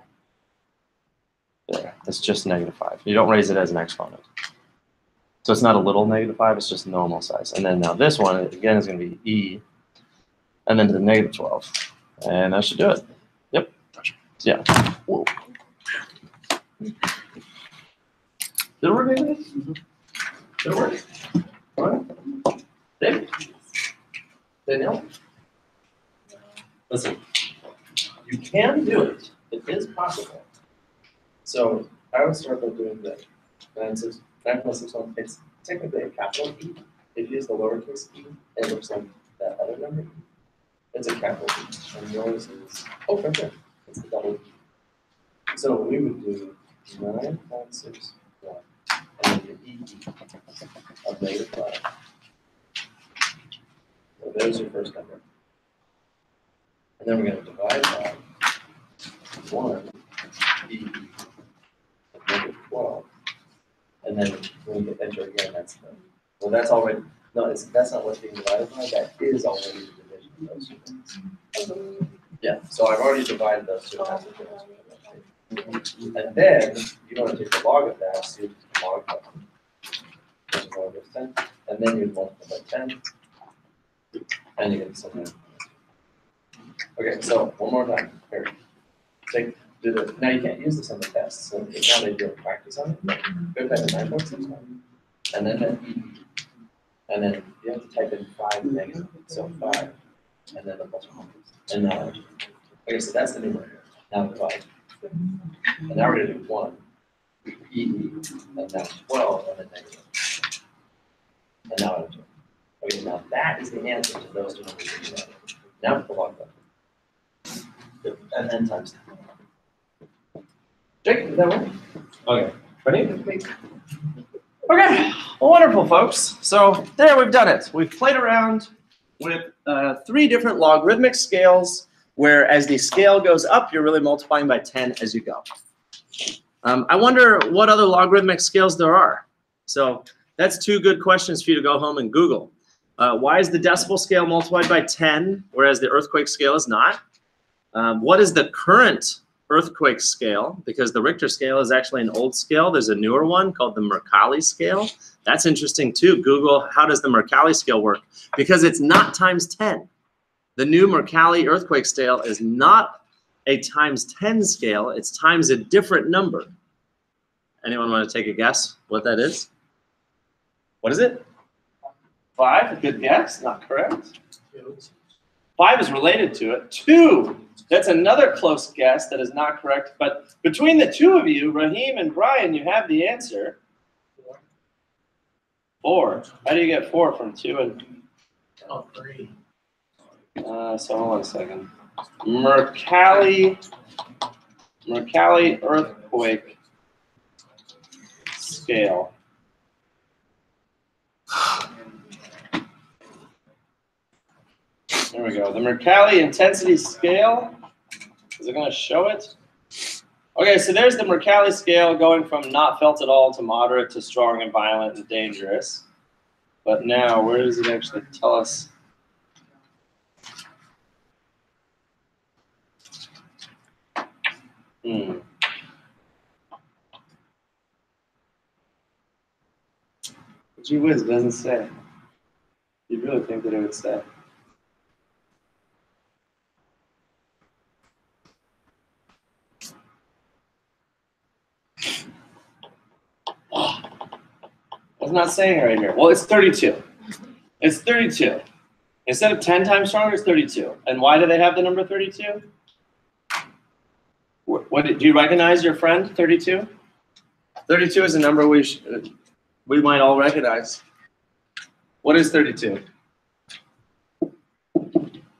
There. It's just -5. You don't raise it as an exponent. So it's not a little -5. It's just normal size. And then now this one again is going to be e, and then to the -12, and that should do it. Yep. Yeah. Whoa. Did it work, David? Did it work? All right. David? Danielle? Listen, you can do it. It is possible. So I would start by doing that. 9.61 is technically a capital E. If you use the lowercase e, it looks like that other number. It's a capital E. And yours is, oh, right there. It's the double E. So we would do 9.61 and then the EE of -5. So there's your first number. And then we're going to divide by 1 EE of -12. And then when we get enter again, that's the, well, that's already, no, that's not what's being divided by, that is already the division of those two things. Yeah, so I've already divided those two. And then you want to take the log of that, so you log of 10, and then you multiply by 10, and you get something. Okay, so one more time. Here, do the, now you can't use this on the test, so now they do a practice on it. Go back to 9.61, and then that E, and then you have to type in 5 negative, so 5, and then the plus 1. And now, okay, so that's the numerator. Now divide. And now we're going to do 1, E, and now 12, and then negative. And now enter. Okay, now that is the answer to those two numbers. Now put the log button. And then times 10. Jake, did that work? Okay. Ready? Okay. Well, wonderful, folks. So there, we've done it. We've played around with 3 different logarithmic scales, where as the scale goes up, you're really multiplying by 10 as you go. I wonder what other logarithmic scales there are. So that's 2 good questions for you to go home and Google. Why is the decibel scale multiplied by 10, whereas the earthquake scale is not? What is the current earthquake scale? Because the Richter scale is actually an old scale. There's a newer one called the Mercalli scale. That's interesting too. Google, how does the Mercalli scale work? Because it's not times 10. The new Mercalli earthquake scale is not a times 10 scale. It's times a different number. Anyone want to take a guess what that is? What is it? 5, a good guess, not correct. 5 is related to it. 2, that's another close guess that is not correct. But between the 2 of you, Raheem and Brian, you have the answer. 4. How do you get 4 from 2 and 3? So hold on a second. Mercalli earthquake scale. There we go. The Mercalli intensity scale. Is it going to show it? Okay, so there's the Mercalli scale going from not felt at all to moderate to strong and violent and dangerous. But now, where does it actually tell us? Gee whiz, it doesn't say. You'd really think that it would stay. It's not saying right here. Well, it's 32. It's 32. Instead of 10 times stronger, it's 32. And why do they have the number 32? Do you recognize your friend, 32? 32 is a number we might all recognize. What is 32?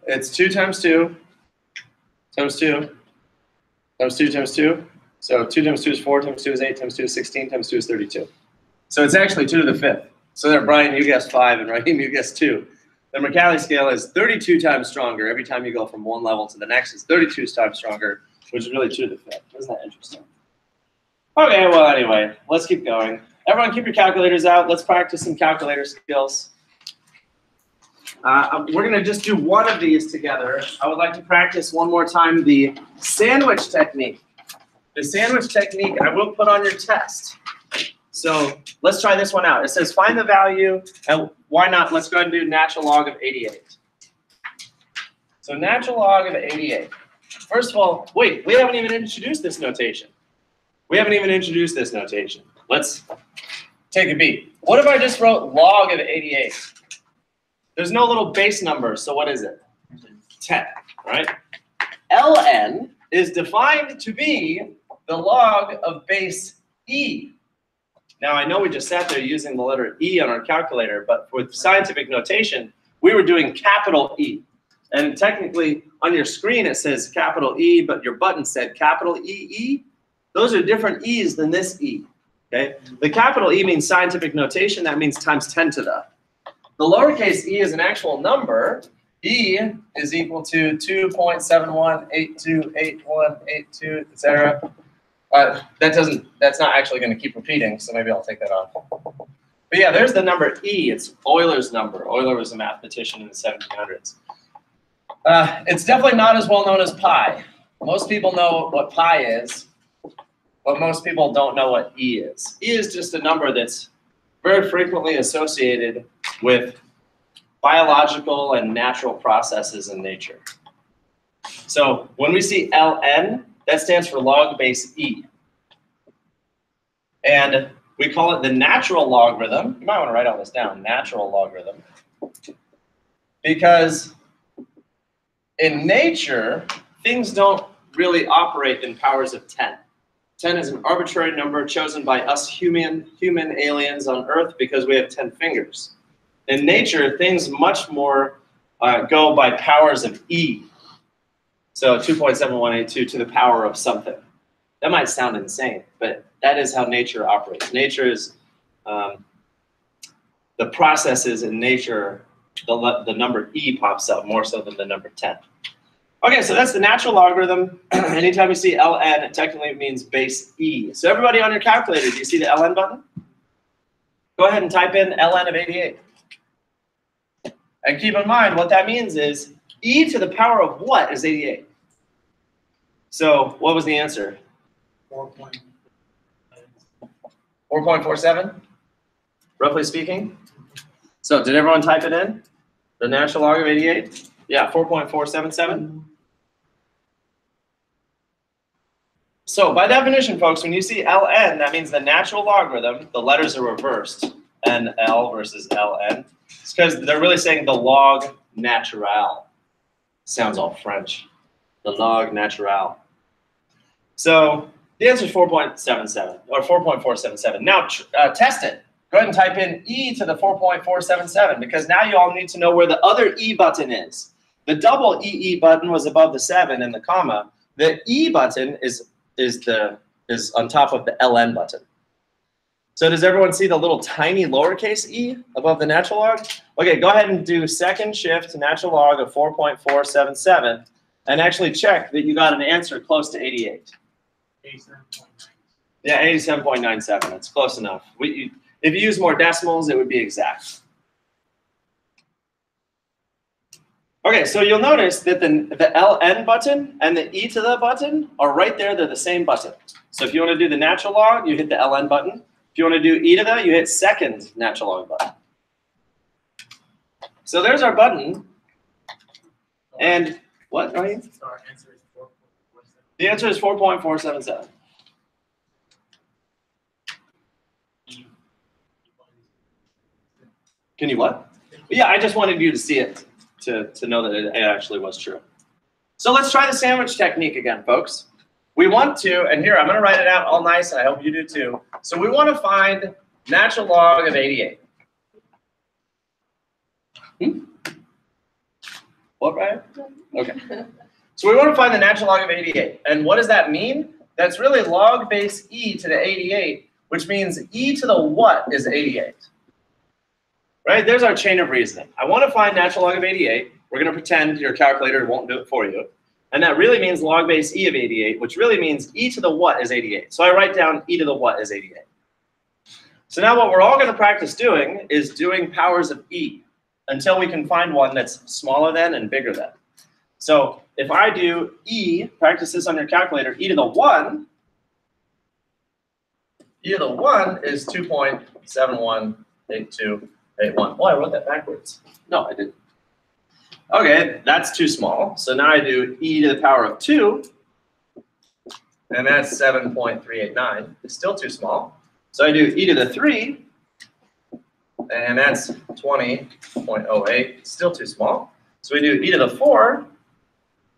It's 2 times 2 times 2 times 2 times 2. So 2 times 2 is 4, times 2 is 8, times 2 is 16, times 2 is 32. So it's actually 2 to the 5th. So there, Brian, you guessed 5, and Raheem, you guessed 2. The Mercalli scale is 32 times stronger. Every time you go from one level to the next, it's 32 times stronger, which is really 2 to the 5th. Isn't that interesting? Okay, well, anyway, let's keep going. Everyone keep your calculators out. Let's practice some calculator skills. We're going to just do one of these together. I would like to practice one more time the sandwich technique. The sandwich technique I will put on your test. So let's try this one out. It says find the value, and why not? Let's go ahead and do natural log of 88. So natural log of 88. First of all, wait, we haven't even introduced this notation. Let's take a beat. What if I just wrote log of 88? There's no little base number, so what is it? 10, right? ln is defined to be the log of base e. Now, I know we just sat there using the letter E on our calculator, but with scientific notation, we were doing capital E. And technically, on your screen, it says capital E, but your button said capital EE. Those are different E's than this E. Okay? The capital E means scientific notation. That means times 10 to the. The lowercase e is an actual number. E is equal to 2.71828182, etc. That's not actually going to keep repeating, so maybe I'll take that off. But yeah, there's the number E. It's Euler's number. Euler was a mathematician in the 1700s. It's definitely not as well known as pi. Most people know what pi is, but most people don't know what E is. E is just a number that's very frequently associated with biological and natural processes in nature. So when we see ln, that stands for log base E. And we call it the natural logarithm. You might want to write all this down, natural logarithm. Because in nature, things don't really operate in powers of 10. 10 is an arbitrary number chosen by us human aliens on Earth because we have 10 fingers. In nature, things much more go by powers of E. So 2.7182 to the power of something. That might sound insane, but that is how nature operates. Nature is, the processes in nature, the number E pops up more so than the number 10. Okay, so that's the natural logarithm. Anytime you see ln, it technically means base E. So everybody on your calculator, do you see the ln button? Go ahead and type in ln of 88. And keep in mind, what that means is E to the power of what is 88? So what was the answer? 4.47, roughly speaking. So did everyone type it in? The natural log of 88? Yeah, 4.477. So by definition, folks, when you see ln, that means the natural logarithm, the letters are reversed, NL versus ln. It's because they're really saying the log natural. Sounds all French. The log natural. So the answer is 4.77 or 4.477. Now test it. Go ahead and type in E to the 4.477 because now you all need to know where the other E button is. The double EE button was above the 7 and the comma. The E button is on top of the ln button. So does everyone see the little tiny lowercase e above the natural log? Okay, go ahead and do second shift natural log of 4.477 and actually check that you got an answer close to 88. 87.9. Yeah, 87.97. It's close enough. If you use more decimals, it would be exact. Okay, so you'll notice that the ln button and the e to the button are right there. They're the same button. So if you want to do the natural log, you hit the ln button. If you want to do e to the, you hit second natural log button. So there's our button. And what, Ryan? So our answer is 4.47. The answer is 4.477. Can you what? Yeah, I just wanted you to see it to know that it actually was true. So let's try the sandwich technique again, folks. We want to, and here, I'm going to write it out all nice, and I hope you do too. So we want to find natural log of 88. What, Ryan? Okay. So we want to find the natural log of 88. And what does that mean? That's really log base e to the 88, which means e to the what is 88? Right? There's our chain of reasoning. I want to find natural log of 88. We're going to pretend your calculator won't do it for you. And that really means log base e of 88, which really means e to the what is 88. So I write down e to the what is 88. So now what we're all going to practice doing is doing powers of e until we can find one that's smaller than and bigger than. So if I do e, practice this on your calculator, e to the 1 is 2.718281. Oh, I wrote that backwards. No, I didn't. Okay, that's too small. So now I do e to the power of 2, and that's 7.389. It's still too small. So I do e to the 3, and that's 20.08. Still too small. So we do e to the 4,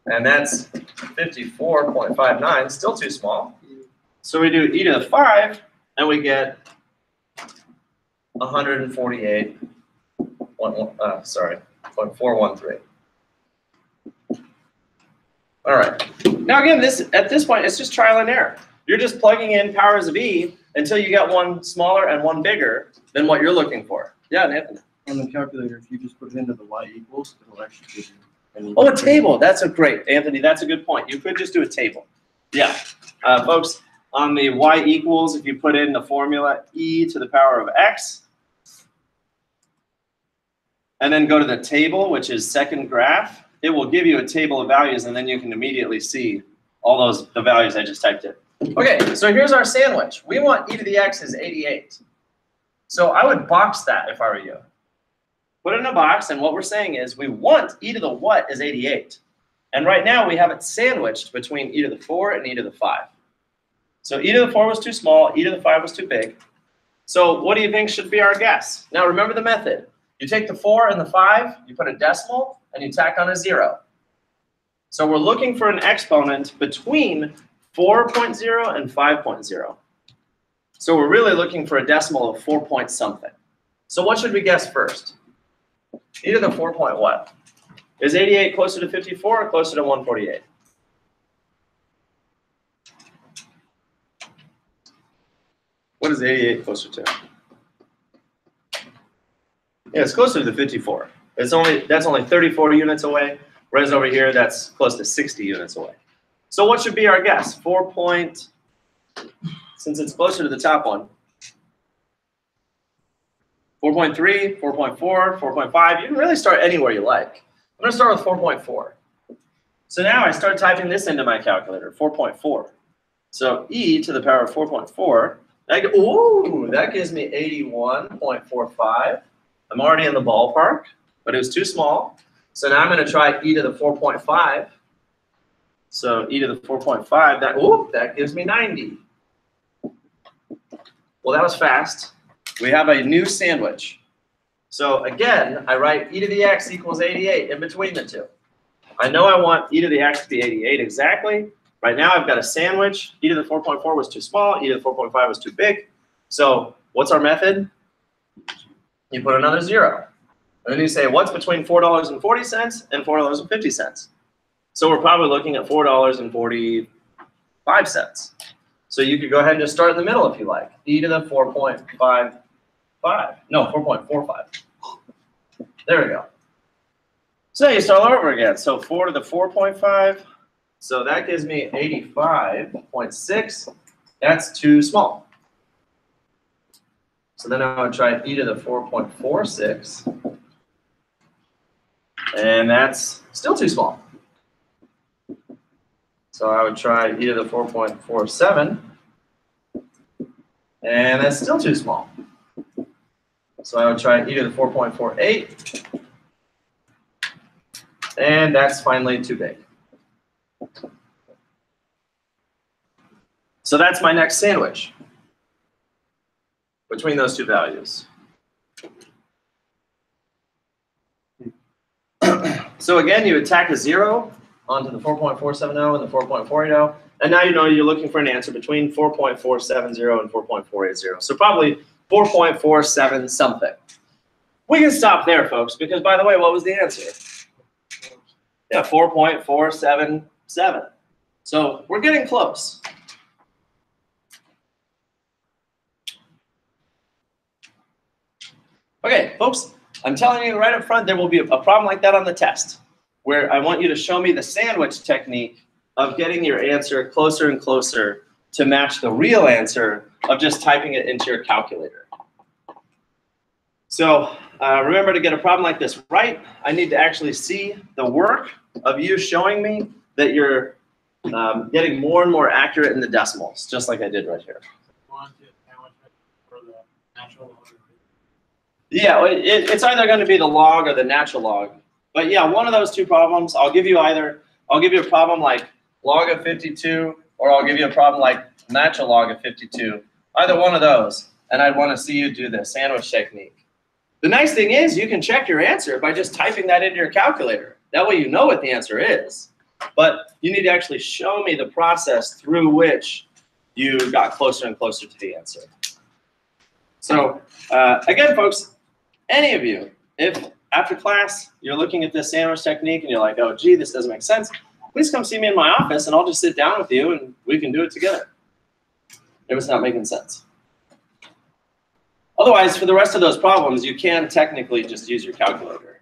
and that's 54.59. Still too small. So we do e to the 5, and we get 0.413. All right. Now again, at this point, it's just trial and error. You're just plugging in powers of e until you get one smaller and one bigger than what you're looking for. Yeah, Nathan. On the calculator, if you just put it into the y equals, it'll actually give you. Oh, a table. That's a great, Anthony. That's a good point. You could just do a table. Yeah, folks. On the y equals, if you put in the formula e to the power of x, and then go to the table, which is second graph, it will give you a table of values, and then you can immediately see all the values I just typed in. Okay, so here's our sandwich. We want e to the x is 88. So I would box that if I were you. Put it in a box, and what we're saying is we want e to the what is 88. And right now we have it sandwiched between e to the 4 and e to the 5. So e to the 4 was too small, e to the 5 was too big. So what do you think should be our guess? Now remember the method. You take the 4 and the 5, you put a decimal, and you tack on a 0. So we're looking for an exponent between 4.0 and 5.0. So we're really looking for a decimal of 4 point something. So what should we guess first? E to the 4 point what? Is 88 closer to 54 or closer to 148? What is 88 closer to? Yeah, it's closer to the 54. That's only 34 units away, whereas over here that's close to 60 units away. So what should be our guess? Since it's closer to the top one. 4.3, 4.4, 4.5. You can really start anywhere you like. I'm going to start with 4.4. So now I start typing this into my calculator, 4.4. So e to the power of 4.4. That gives me 81.45. I'm already in the ballpark, but it was too small. So now I'm going to try e to the 4.5. So e to the 4.5, that gives me 90. Well, that was fast. We have a new sandwich. So again, I write e to the x equals 88 in between the two. I know I want e to the x to be 88 exactly. Right now I've got a sandwich. E to the 4.4 was too small. E to the 4.5 was too big. So what's our method? You put another 0. And then you say, what's between $4.40 and $4.50? So we're probably looking at $4.45. So you could go ahead and just start in the middle if you like. E to the 4.55. No, 4.45. There we go. So you start all over again. So 4 to the 4.5. So that gives me 85.6. That's too small. So then I would try e to the 4.46. And that's still too small. So I would try e to the 4.47. And that's still too small. So I would try e to the 4.48. And that's finally too big. So that's my next sandwich between those two values. So again, you would tack a 0 onto the 4.470 and the 4.480. And now you know you're looking for an answer between 4.470 and 4.480. So probably 4.47 something. We can stop there, folks, because by the way, what was the answer? Yeah, 4.477. So we're getting close. Okay, folks, I'm telling you right up front, there will be a problem like that on the test, where I want you to show me the sandwich technique of getting your answer closer and closer to match the real answer of just typing it into your calculator. So remember, to get a problem like this right, I need to actually see the work of you showing me that you're getting more and more accurate in the decimals, just like I did right here. Yeah, it's either going to be the log or the natural log. But yeah, one of those two problems, I'll give you a problem like log of 52, or I'll give you a problem like natural log of 52. Either one of those, and I'd want to see you do the sandwich technique. The nice thing is you can check your answer by just typing that into your calculator. That way you know what the answer is. But you need to actually show me the process through which you got closer and closer to the answer. So again, folks, any of you, if after class you're looking at this sandwich technique and you're like, oh, gee, this doesn't make sense, please come see me in my office and I'll just sit down with you and we can do it together if it's not making sense. Otherwise, for the rest of those problems, you can technically just use your calculator.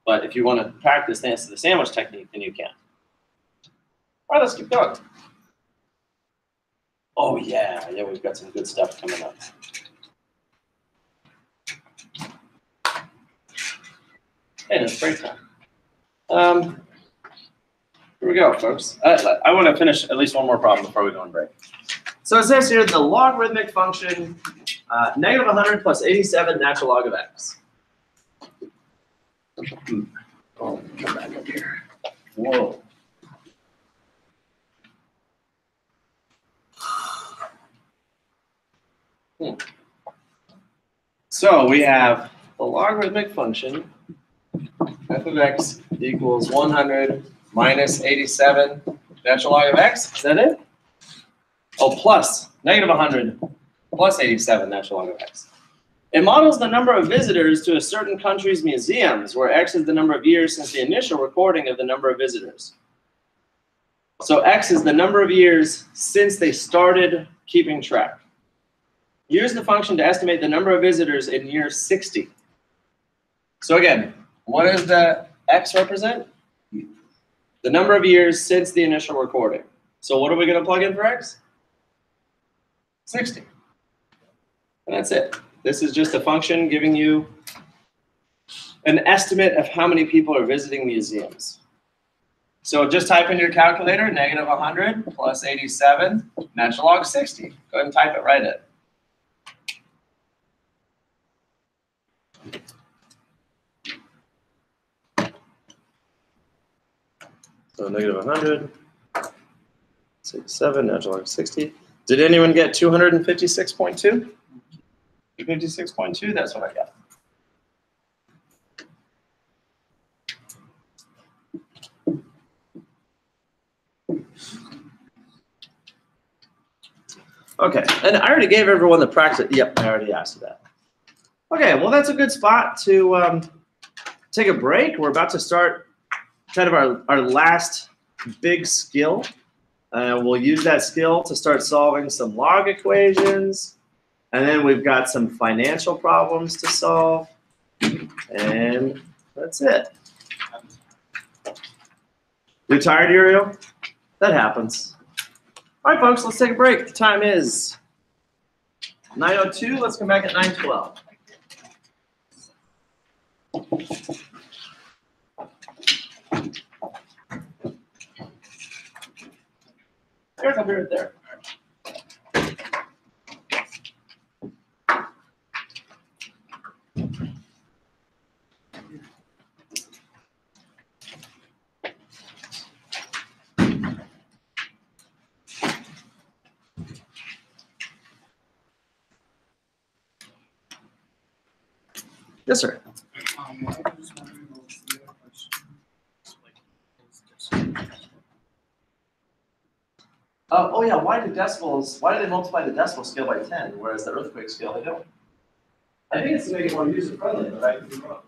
But if you want to practice the sandwich technique, then you can. All right, let's keep going. Oh, yeah, we've got some good stuff coming up. Hey, it's break time. Here we go, folks. I want to finish at least one more problem before we go on break. So it says here the logarithmic function negative 100 plus 87 natural log of x. Oh, come back up here. Whoa. So we have the logarithmic function f of x equals 100 minus 87 natural log of x. Is that it? Oh, plus negative 100 plus 87 natural log of x. It models the number of visitors to a certain country's museums, where x is the number of years since the initial recording of the number of visitors. So x is the number of years since they started keeping track. Use the function to estimate the number of visitors in year 60. So again, what does the x represent? The number of years since the initial recording. So what are we going to plug in for x? 60. And that's it. This is just a function giving you an estimate of how many people are visiting museums. So just type in your calculator, negative 100 plus 87, natural log 60. Go ahead and type it right in. So negative 100, 67, natural log 60. Did anyone get 256.2? 256.2, that's what I got. Okay, and I already gave everyone the practice. Yep, I already asked that. Okay, well, that's a good spot to take a break. We're about to start kind of our last big skill. We'll use that skill to start solving some log equations. And then we've got some financial problems to solve. And that's it. You're tired, Uriel? That happens. All right, folks, let's take a break. The time is 9:02. Let's come back at 9:12. There's up here right there. Yes, sir. Why does one equal to the other person? It's like, Oh yeah, why do they multiply the decimal scale by 10, whereas the earthquake scale, they don't? I think it's to make it more user-friendly, but I could be wrong.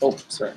Oh, sorry.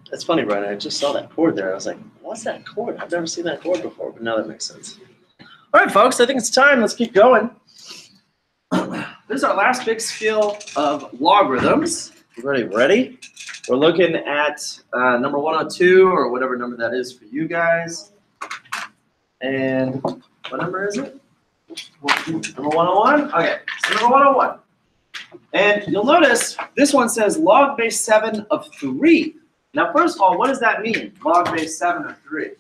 That's funny, Brian. I just saw that chord there. I was like, what's that chord? I've never seen that chord before, but now that makes sense. All right, folks, I think it's time. Let's keep going. This is our last big skill of logarithms. Everybody ready? We're looking at number 102, or whatever number that is for you guys. And what number is it? Number 101? Okay, so number 101. And you'll notice this one says log base 7 of 3. Now, first of all, what does that mean? Log base 7 of 3.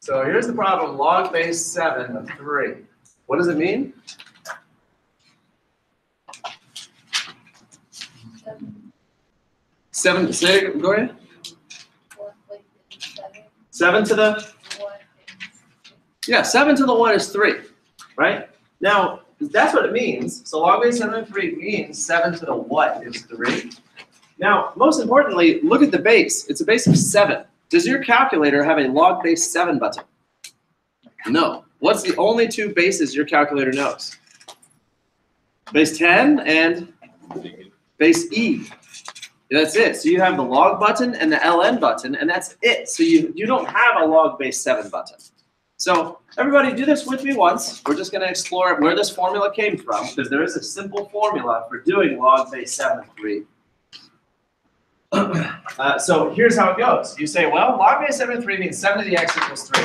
So here's the problem, log base 7 of 3. What does it mean? 7, say it, go ahead. 7 to the? Yeah, 7 to the 1 is 3, right? Now, that's what it means. So log base 7 of 3 means 7 to the what is 3. Now, most importantly, look at the base. It's a base of 7. Does your calculator have a log base 7 button? No. What's the only two bases your calculator knows? Base 10 and base E. That's it. So you have the log button and the ln button, and that's it. So you don't have a log base 7 button. So everybody do this with me once. We're just going to explore where this formula came from, because there is a simple formula for doing log base 7 of 3. So here's how it goes. You say, well, log base 7 of 3 means 7 to the x equals 3.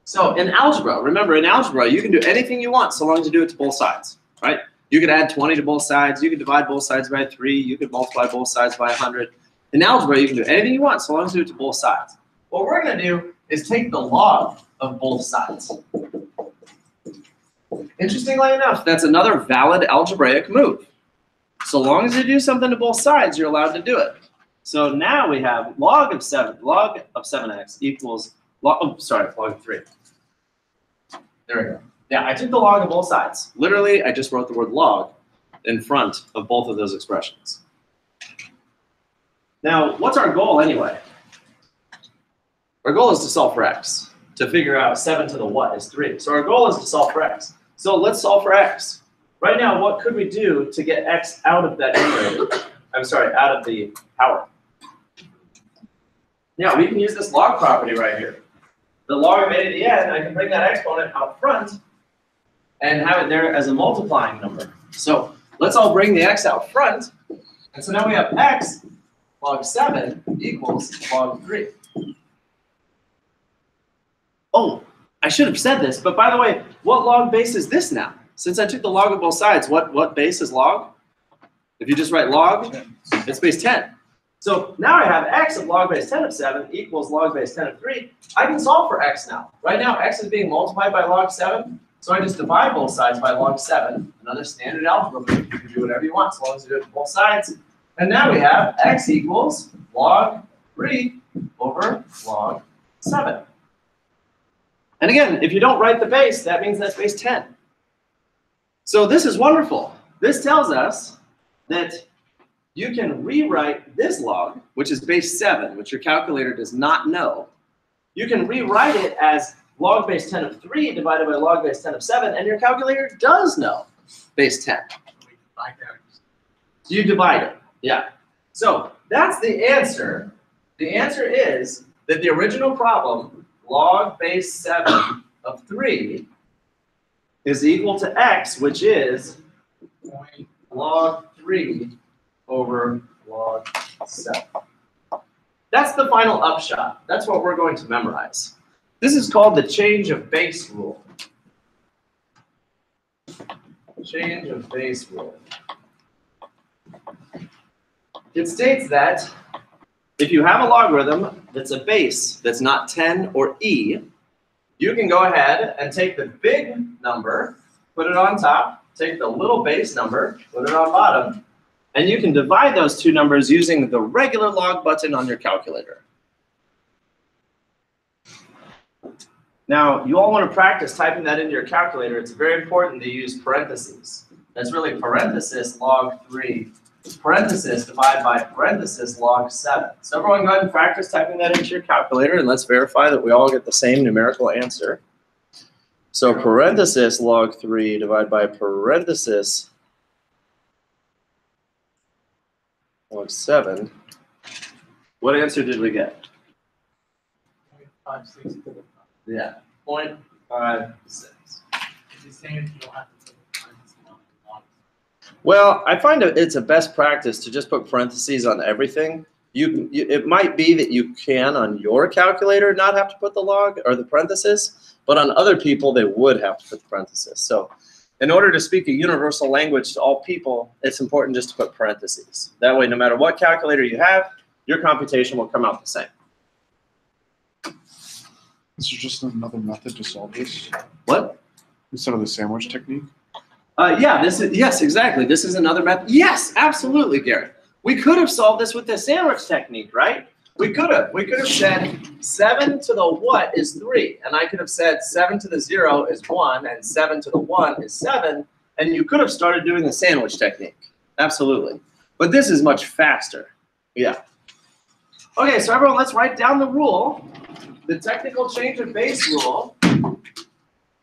So in algebra, remember in algebra, you can do anything you want so long as you do it to both sides, right? You could add 20 to both sides. You could divide both sides by 3. You could multiply both sides by 100. In algebra, you can do anything you want so long as you do it to both sides. What we're going to do is take the log of both sides. Interestingly enough, that's another valid algebraic move. So long as you do something to both sides, you're allowed to do it. So now we have log of 7x equals log of 3. There we go. Yeah, I took the log of both sides. Literally, I just wrote the word log in front of both of those expressions. Now, what's our goal anyway? Our goal is to solve for x, to figure out 7 to the what is 3. So our goal is to solve for x. So let's solve for x. Right now, what could we do to get x out of that numerator? I'm sorry, out of the power. Now, we can use this log property right here. The log of a to the n, I can bring that exponent out front and have it there as a multiplying number. So let's all bring the x out front. And so now we have x log 7 equals log 3. Oh, I should have said this, but by the way, what log base is this now? Since I took the log of both sides, what base is log? If you just write log, it's base 10. So now I have x of log base 10 of 7 equals log base 10 of 3. I can solve for x now. Right now, x is being multiplied by log 7. So I just divide both sides by log 7. Another standard algebra move. You can do whatever you want as long as you do it to both sides. And now we have x equals log 3 over log 7. And again, if you don't write the base, that means that's base 10. So this is wonderful. This tells us that you can rewrite this log, which is base 7, which your calculator does not know. You can rewrite it as log base 10 of 3 divided by log base 10 of 7, and your calculator does know base 10. You divide it, yeah. So that's the answer. The answer is that the original problem, log base 7 of 3, is equal to x, which is log 3 over log 7. That's the final upshot. That's what we're going to memorize. This is called the change of base rule. Change of base rule. It states that if you have a logarithm that's a base that's not 10 or e, you can go ahead and take the big number, put it on top, take the little base number, put it on bottom, and you can divide those two numbers using the regular log button on your calculator. Now, you all want to practice typing that into your calculator. It's very important to use parentheses. That's really parenthesis log 3, parenthesis divided by parenthesis log 7. So everyone go ahead and practice typing that into your calculator, and let's verify that we all get the same numerical answer. So parenthesis log 3 divided by parenthesis log 7. What answer did we get? 0.56. Yeah, 0.56. Is it saying if you don't have to put parentheses on the log? Well, I find it's a best practice to just put parentheses on everything. It might be that you can on your calculator not have to put the log or the parenthesis, but on other people they would have to put the parenthesis. So in order to speak a universal language to all people, it's important just to put parentheses. That way, no matter what calculator you have, your computation will come out the same. This is just another method to solve this What? instead of the sandwich technique. Yeah, yes, exactly. This is another method. Yes, absolutely, Garrett. We could have solved this with the sandwich technique, right? We could have. We could have said 7 to the what is 3, and I could have said 7 to the 0 is 1, and 7 to the 1 is 7, and you could have started doing the sandwich technique. Absolutely. But this is much faster. Yeah. Okay, so everyone, let's write down the rule, the technical change of base rule.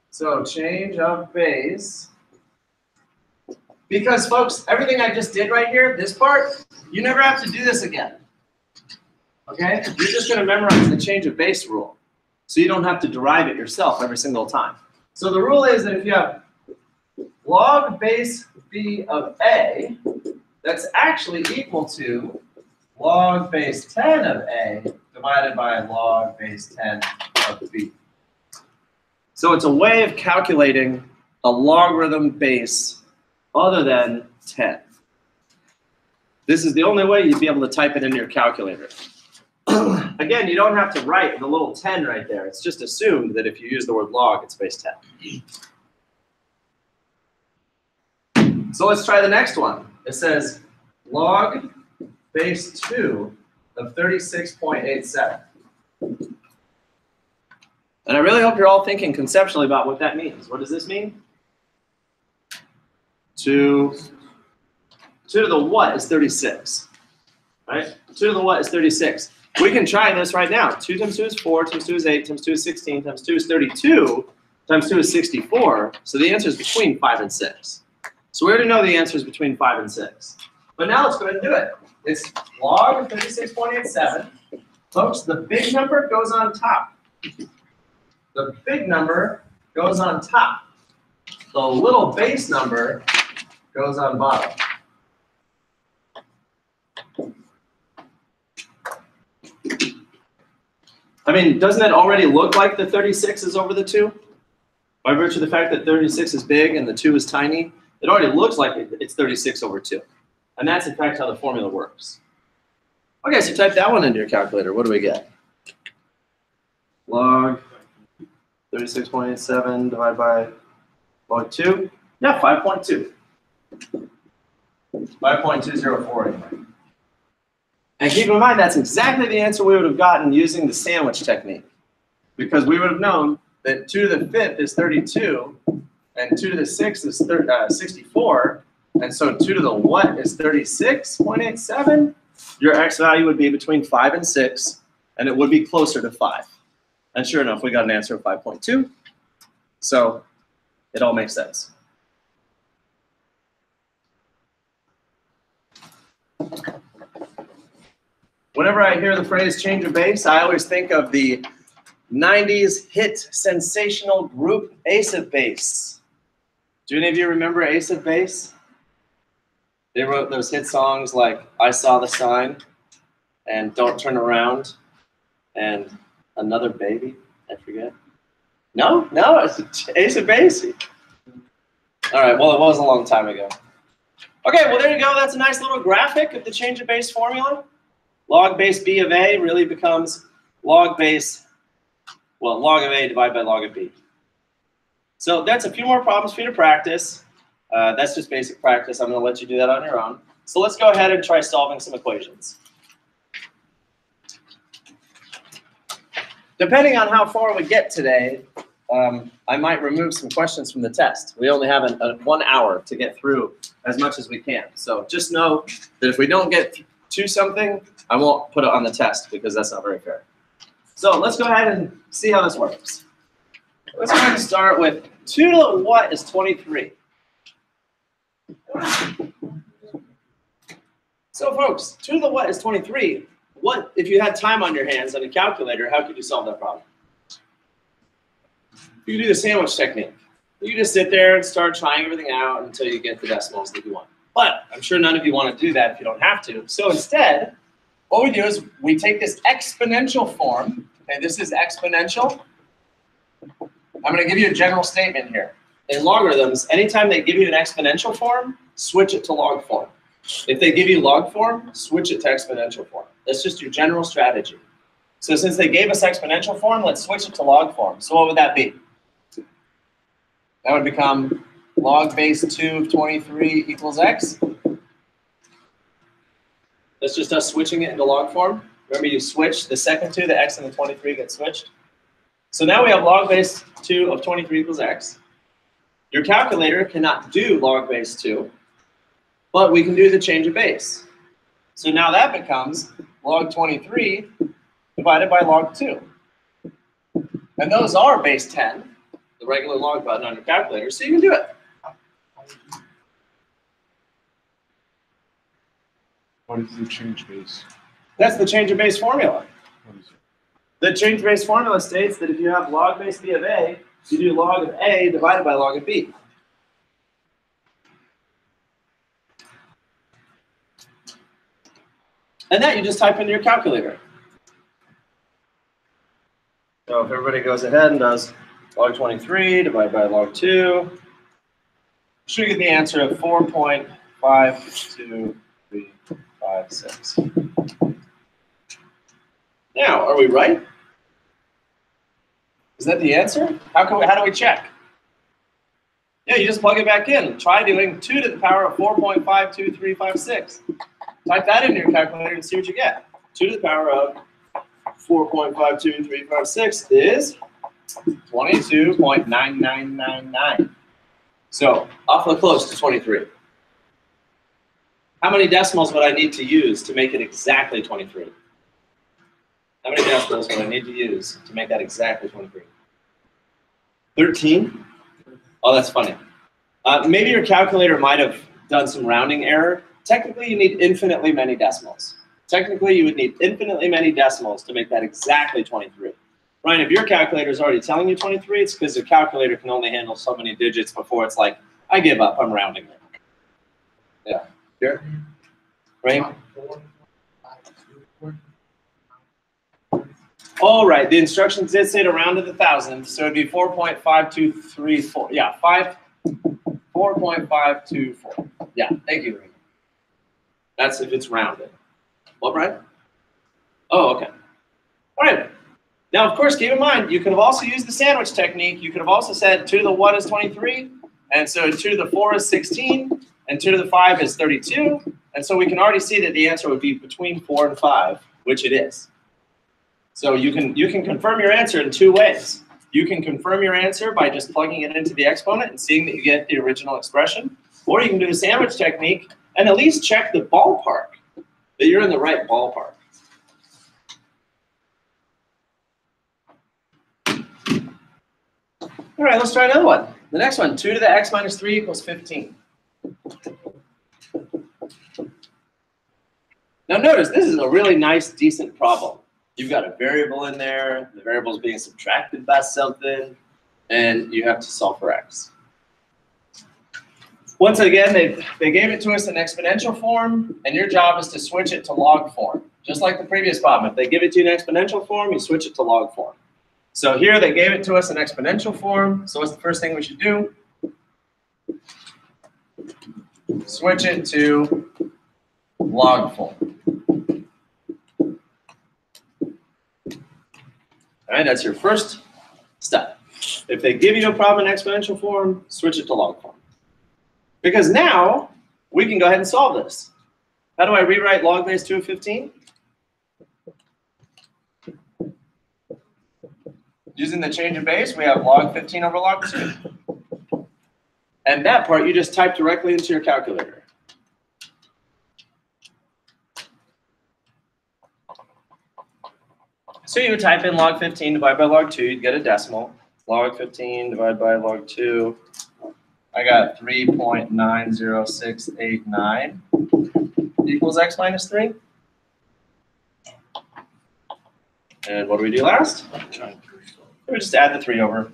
So change of base. Because, folks, everything I just did right here, this part, you never have to do this again. Okay? You're just going to memorize the change of base rule. So you don't have to derive it yourself every single time. So the rule is that if you have log base b of a, that's actually equal to log base 10 of a divided by log base 10 of b. So it's a way of calculating a logarithm base other than 10. This is the only way you'd be able to type it into your calculator. Again, you don't have to write the little 10 right there. It's just assumed that if you use the word log, it's base 10. So let's try the next one. It says log base 2 of 36.87. And I really hope you're all thinking conceptually about what that means. What does this mean? 2 to the what is 36, right? 2 to the what is 36. We can try this right now. 2 times 2 is 4, times 2 is 8, times 2 is 16, times 2 is 32, times 2 is 64. So the answer is between 5 and 6. So we already know the answer is between 5 and 6. But now let's go ahead and do it. It's log of 36.87. Folks, the big number goes on top. The big number goes on top. The little base number goes on bottom. I mean, doesn't it already look like the 36 is over the 2? By virtue of the fact that 36 is big and the 2 is tiny, it already looks like it's 36 over 2. And that's, in fact, how the formula works. Okay, so type that one into your calculator. What do we get? Log 36.87 divided by log 2. Yeah, 5.2. 5.204 anyway. And keep in mind, that's exactly the answer we would have gotten using the sandwich technique. Because we would have known that 2 to the 5th is 32, and 2 to the 6th is 64, and so 2 to the what is 36.87? Your x value would be between 5 and 6, and it would be closer to 5. And sure enough, we got an answer of 5.2. So it all makes sense. Whenever I hear the phrase change of base, I always think of the 90s hit sensational group Ace of Base. Do any of you remember Ace of Base? They wrote those hit songs like I Saw the Sign and Don't Turn Around and Another Baby, I forget. No, it's Ace of Base. All right, well, it was a long time ago. Okay, well, there you go. That's a nice little graphic of the change of base formula. Log base B of A really becomes log base, well, log of A divided by log of B. So that's a few more problems for you to practice. That's just basic practice. I'm going to let you do that on your own. So let's go ahead and try solving some equations. Depending on how far we get today, I might remove some questions from the test. We only have 1 hour to get through as much as we can. So just know that if we don't get to something, I won't put it on the test because that's not very fair. So let's go ahead and see how this works. Let's go ahead and start with 2 to the what is 23. So folks, 2 to the what is 23. What if you had time on your hands and a calculator, how could you solve that problem? You could do the sandwich technique. You could just sit there and start trying everything out until you get the decimals that you want. But I'm sure none of you want to do that if you don't have to. So instead, what we do is we take this exponential form. Okay, this is exponential. I'm going to give you a general statement here. In logarithms, anytime they give you an exponential form, switch it to log form. If they give you log form, switch it to exponential form. That's just your general strategy. So since they gave us exponential form, let's switch it to log form. So what would that be? That would become log base 2 of 23 equals x. That's just us switching it into log form. Remember, you switch the second 2, the x and the 23 get switched. So now we have log base 2 of 23 equals x. Your calculator cannot do log base 2, but we can do the change of base. So now that becomes log 23 divided by log 2. And those are base 10, the regular log button on your calculator, so you can do it. What is the change base? That's the change of base formula. What is it? The change base formula states that if you have log base B of A, you do log of A divided by log of B. And that you just type into your calculator. So if everybody goes ahead and does log 23 divided by log 2, you should get the answer of 4.52355. 4.56. Now, are we right? Is that the answer? How do we check? Yeah, you just plug it back in. Try doing 2 to the power of 4.52356. Type that into your calculator and see what you get. 2 to the power of 4.52356 is 22.9999. So, awfully close to 23. How many decimals would I need to use to make it exactly 23? How many decimals would I need to use to make that exactly 23? 13? Oh, that's funny. Maybe your calculator might have done some rounding error. Technically, you need infinitely many decimals. Technically, you would need infinitely many decimals to make that exactly 23. Ryan, if your calculator is already telling you 23, it's because your calculator can only handle so many digits before it's like, I give up, I'm rounding it. Yeah. Here? Right? All right, the instructions did say to round to the thousandth, so it'd be 4.5234. Yeah, 4.524. Yeah, thank you. That's if it's rounded. What, Brian? Oh, okay. All right. Now, of course, keep in mind, you could have also used the sandwich technique. You could have also said 2 to the 1 is 23, and so 2 to the 4 is 16, and 2 to the 5 is 32. And so we can already see that the answer would be between 4 and 5, which it is. So you can confirm your answer in 2 ways. You can confirm your answer by just plugging it into the exponent and seeing that you get the original expression, or you can do the sandwich technique and at least check the ballpark, that you're in the right ballpark. All right, let's try another one. The next one, 2 to the x minus 3 equals 15. Now notice, this is a really nice, decent problem. You've got a variable in there, the variable is being subtracted by something, and you have to solve for x. Once again, they gave it to us in exponential form, and your job is to switch it to log form. Just like the previous problem, if they give it to you in exponential form, you switch it to log form. So here they gave it to us in exponential form, so what's the first thing we should do? Switch it to log form. All right, that's your first step. If they give you a problem in exponential form, switch it to log form. Because now we can go ahead and solve this. How do I rewrite log base 2 of 15? Using the change of base, we have log 15 over log 2. And that part you just type directly into your calculator. So you would type in log 15 divided by log 2, you'd get a decimal. Log 15 divided by log 2. I got 3.90689 equals x minus 3. And what do we do last? We just add the 3 over.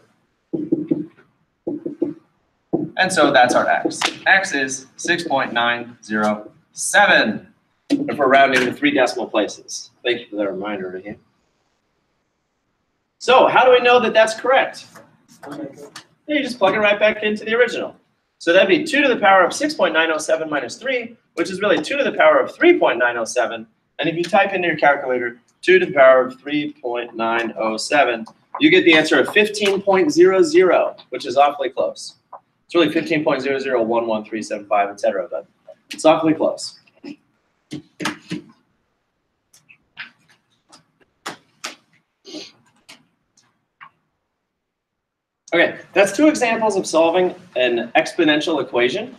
And so that's our x. X is 6.907 if we're rounding to 3 decimal places. Thank you for that reminder again. So how do we know that that's correct? You just plug it right back into the original. So that'd be 2 to the power of 6.907 minus 3, which is really 2 to the power of 3.907. And if you type into your calculator 2 to the power of 3.907, you get the answer of 15.00, which is awfully close. It's really 15.001137.5, etc., but it's awfully close. Okay, that's 2 examples of solving an exponential equation.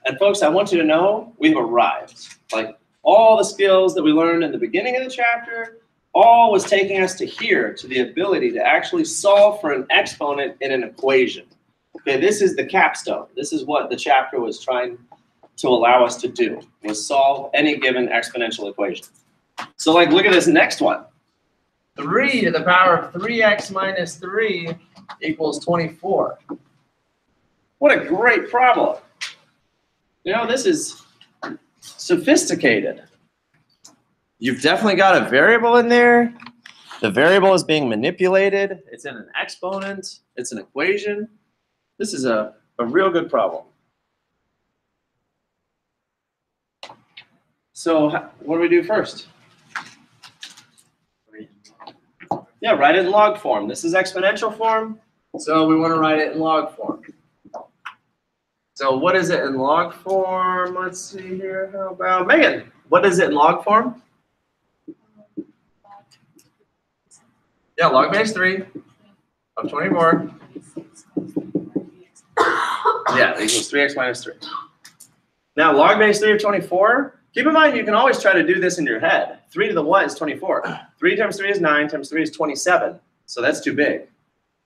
And folks, I want you to know we've arrived. Like all the skills that we learned in the beginning of the chapter, all was taking us to here, to the ability to actually solve for an exponent in an equation. Okay, this is the capstone. This is what the chapter was trying to allow us to do, was solve any given exponential equation. So like, look at this next one. 3 to the power of 3x minus 3 equals 24. What a great problem. You know, this is sophisticated. You've definitely got a variable in there. The variable is being manipulated. It's in an exponent. It's an equation. This is a real good problem. So what do we do first? Yeah, write it in log form. This is exponential form, so we want to write it in log form. So what is it in log form? Let's see here. How about Megan? What is it in log form? Yeah, log base 3 of 24. Yeah, equals 3x minus 3. Now, log base 3 of 24, keep in mind you can always try to do this in your head. 3 to the 1 is 24. 3 times 3 is 9 times 3 is 27. So that's too big.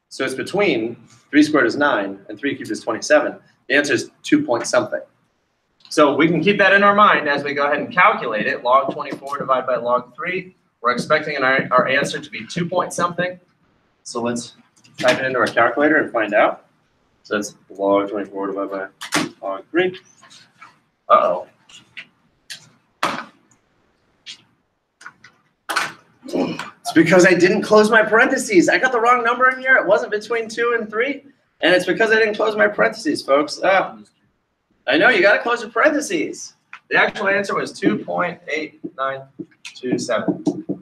So it's between 3 squared is 9 and 3 cubed is 27. The answer is 2 point something. So we can keep that in our mind as we go ahead and calculate it. Log 24 divided by log 3. We're expecting our answer to be 2 point something. So let's type it into our calculator and find out. So it's log 24 divided by log 3. Uh-oh. It's because I didn't close my parentheses. I got the wrong number in here. It wasn't between 2 and 3. And it's because I didn't close my parentheses, folks. I know, you got to close your parentheses. The actual answer was 2.8927.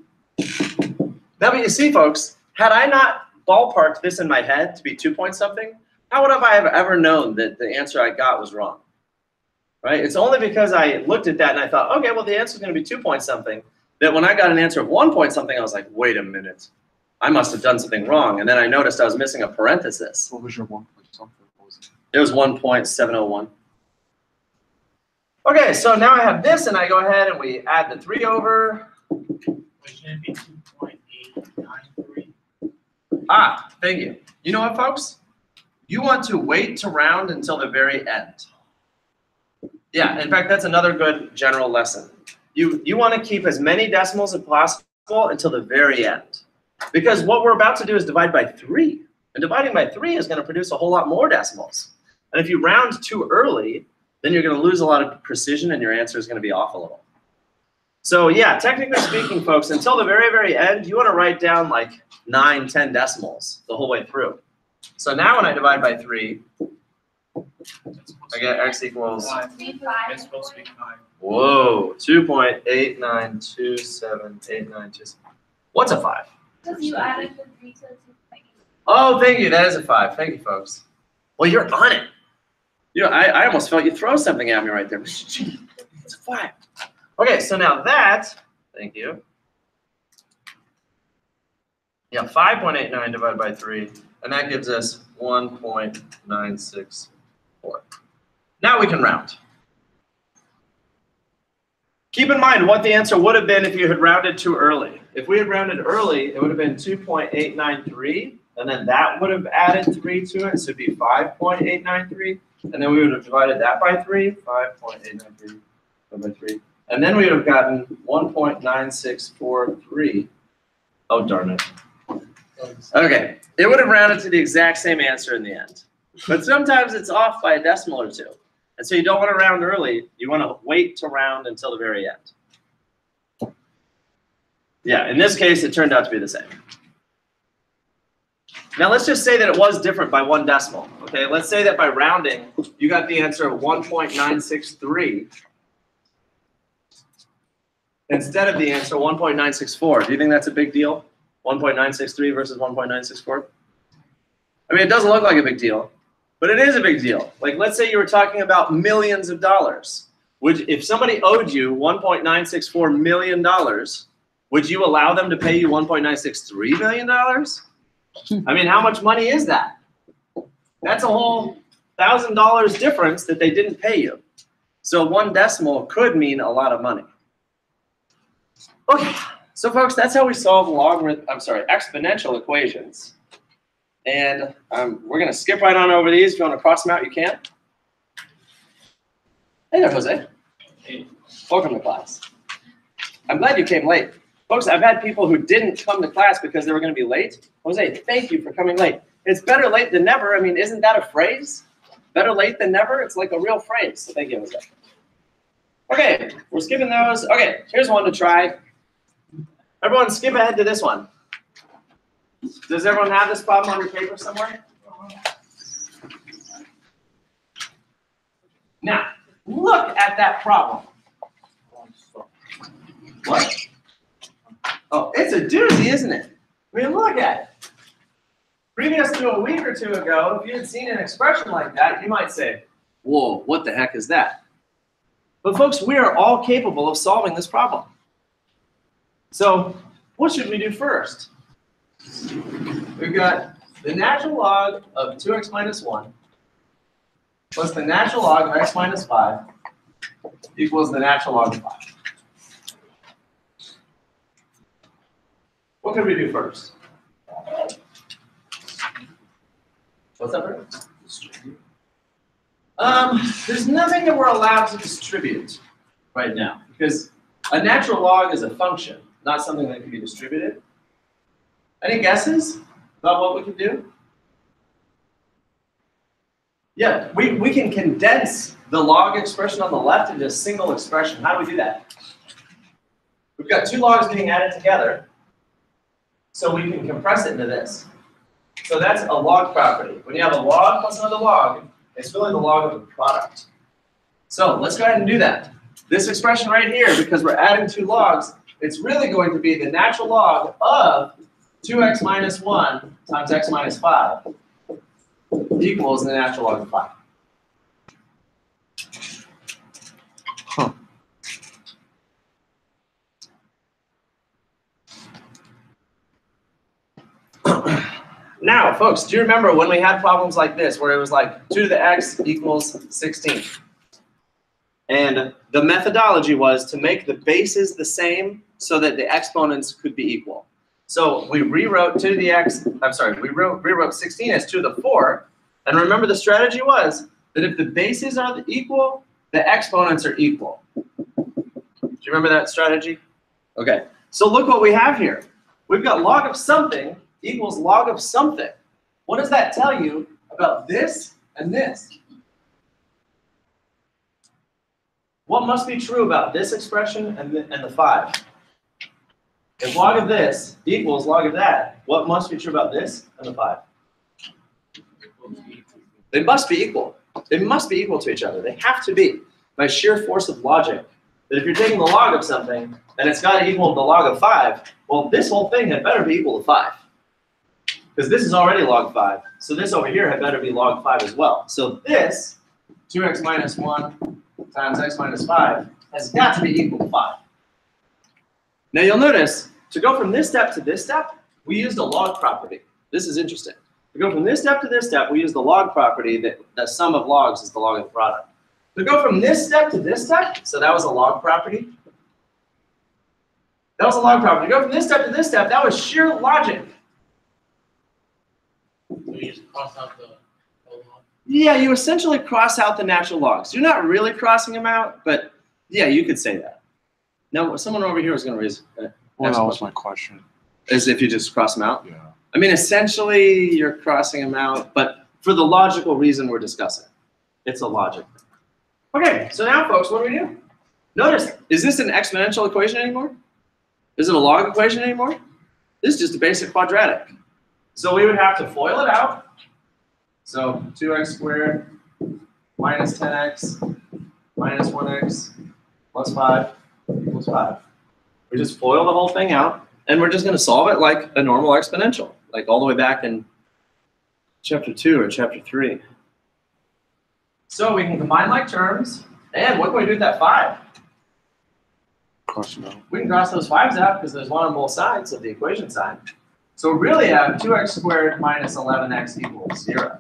Now, but you see, folks, had I not ballparked this in my head to be 2 point something, how would have I ever known that the answer I got was wrong? Right? It's only because I looked at that and I thought, okay, well, the answer is going to be 2 point something, that when I got an answer of 1 point something, I was like, wait a minute. I must have done something wrong. And then I noticed I was missing a parenthesis. What was your 1 point something? What was it? It was 1.701. Okay, so now I have this, and I go ahead and we add the 3 over. Shouldn't it be 2.893? Ah, thank you. You know what, folks? You want to wait to round until the very end. Yeah, in fact, that's another good general lesson. You want to keep as many decimals as possible until the very end. Because what we're about to do is divide by 3. And dividing by 3 is going to produce a whole lot more decimals. And if you round too early, then you're going to lose a lot of precision and your answer is going to be off a little. So yeah, technically speaking, folks, until the very, very end, you want to write down like 9, 10 decimals the whole way through. So now when I divide by 3, I get x equals, It's supposed to be 5. whoa, 2.89278927. What's a 5? Because you added the 3 to 2.8. Oh, thank you. That is a 5. Thank you, folks. Well, you're on it. You know, I almost felt you throw something at me right there. It's a 5. Okay, so now that, thank you. Yeah, 5.89 divided by 3, and that gives us 1.964. Now we can round. Keep in mind what the answer would have been if you had rounded too early. If we had rounded early, it would have been 2.893, and then that would have added 3 to it, so it'd be 5.893. And then we would have divided that by 3, 5.893 by 3. And then we would have gotten 1.9643. Oh, darn it. Okay, it would have rounded to the exact same answer in the end. But sometimes it's off by a decimal or two. And so you don't want to round early. You want to wait to round until the very end. Yeah, in this case, it turned out to be the same. Now let's just say that it was different by 1 decimal. Okay, let's say that by rounding, you got the answer of 1.963 instead of the answer 1.964. Do you think that's a big deal? 1.963 versus 1.964? I mean, it doesn't look like a big deal, but it is a big deal. Like, let's say you were talking about millions of dollars. If somebody owed you $1.964 million, would you allow them to pay you $1.963 million? I mean, how much money is that? That's a whole $1,000 difference that they didn't pay you. So 1 decimal could mean a lot of money. Okay, so folks, that's how we solve exponential equations. And we're going to skip right on over these. If you want to cross them out, you can. Hey there, Jose. Hey. Welcome to class. I'm glad you came late. Folks, I've had people who didn't come to class because they were going to be late. Jose, thank you for coming late. It's better late than never. I mean, isn't that a phrase? Better late than never? It's like a real phrase. So thank you, Jose. Okay, we're skipping those. Okay, here's one to try. Everyone skip ahead to this one. Does everyone have this problem on your paper somewhere? Now, look at that problem. What? Oh, it's a doozy, isn't it? I mean, look at it. Previous to a week or two ago, if you had seen an expression like that, you might say, whoa, what the heck is that? But folks, we are all capable of solving this problem. So what should we do first? We've got the natural log of 2x minus 1 plus the natural log of x minus 5 equals the natural log of 5. What could we do first? What's that, Bert? There's nothing that we're allowed to distribute right now because a natural log is a function, not something that can be distributed. Any guesses about what we can do? Yeah, we can condense the log expression on the left into a single expression. How do we do that? We've got two logs being added together, so we can compress it into this. So that's a log property. When you have a log plus another log, it's really the log of the product. So let's go ahead and do that. This expression right here, because we're adding two logs, it's really going to be the natural log of 2x minus 1 times x minus 5 equals the natural log of 5. Now, folks, do you remember when we had problems like this, where it was like 2 to the x equals 16? And the methodology was to make the bases the same so that the exponents could be equal. So we rewrote 2 to the x, we rewrote 16 as 2 to the 4. And remember the strategy was that if the bases are equal, the exponents are equal. Do you remember that strategy? Okay, so look what we have here. We've got log of something equals log of something. What does that tell you about this and this? What must be true about this expression and the 5? If log of this equals log of that, what must be true about this and the 5? They must be equal. They must be equal to each other. They have to be, by sheer force of logic. That if you're taking the log of something and it's got to equal the log of 5, well, this whole thing had better be equal to 5. Because this is already log 5. So this over here had better be log 5 as well. So this, 2x minus 1 times x minus 5, has got to be equal to 5. Now you'll notice, to go from this step to this step, we used a log property. This is interesting. To go from this step to this step, we use the log property that the sum of logs is the log of the product. To go from this step to this step, so that was a log property. That was a log property. To go from this step to this step, that was sheer logic. So you just cross out the log? Yeah, you essentially cross out the natural logs. You're not really crossing them out, but yeah, you could say that. Now, someone over here was going to raise Well, that was my question. as if you just cross them out. Yeah. I mean, essentially, you're crossing them out, but for the logical reason we're discussing. It's a logic thing. Okay, so now, folks, what do we do? Notice, is this an exponential equation anymore? Is it a log equation anymore? This is just a basic quadratic. So we would have to FOIL it out. So 2x squared minus 10x minus 1x plus 5 equals 5. We just FOIL the whole thing out, and we're just going to solve it like a normal exponential, like all the way back in chapter 2 or chapter 3. So we can combine like terms, and what can we do with that 5? Cross it out. We can cross those 5s out because there's 1 on both sides of the equation sign. So we really have 2x squared minus 11x equals 0.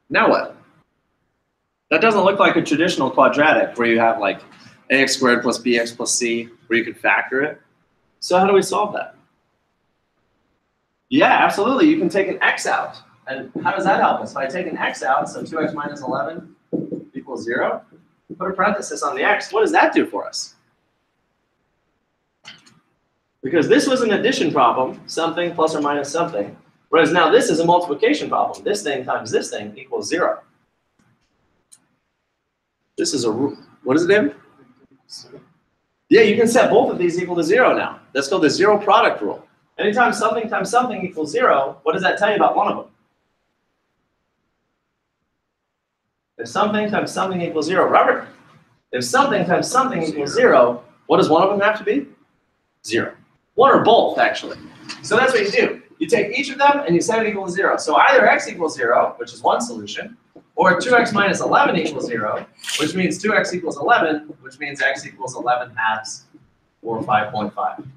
Now what? That doesn't look like a traditional quadratic where you have like ax squared plus bx plus c, where you could factor it. So how do we solve that? Yeah, absolutely. You can take an x out. And how does that help us? If I take an x out, so 2x minus 11 equals 0, put a parenthesis on the x, what does that do for us? Because this was an addition problem, something plus or minus something, whereas now this is a multiplication problem. This thing times this thing equals 0. This is a rule. What is it, David? Yeah, you can set both of these equal to 0 now. That's called the zero product rule. Anytime something times something equals 0, what does that tell you about one of them? If something times something equals 0, Robert, if something times something equals 0, what does one of them have to be? 0. One or both, actually. So that's what you do. You take each of them and you set it equal to 0. So either x equals 0, which is one solution, or 2x minus 11 equals 0, which means 2x equals 11, which means x equals 11 halves, or 5.5.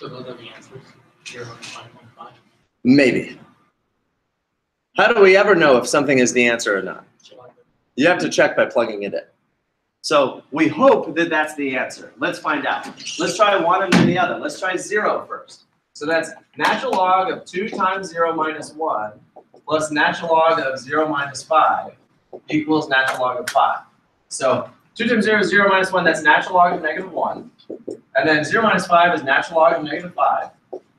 So those are the answers. 0 and 5.5. Maybe. How do we ever know if something is the answer or not? You have to check by plugging it in. So we hope that that's the answer. Let's find out. Let's try one and then the other. Let's try 0 first. So that's natural log of 2 times 0 minus 1 plus natural log of 0 minus 5 equals natural log of 5. So 2 times 0 is 0 minus 1, that's natural log of negative 1. And then 0 minus 5 is natural log of negative 5.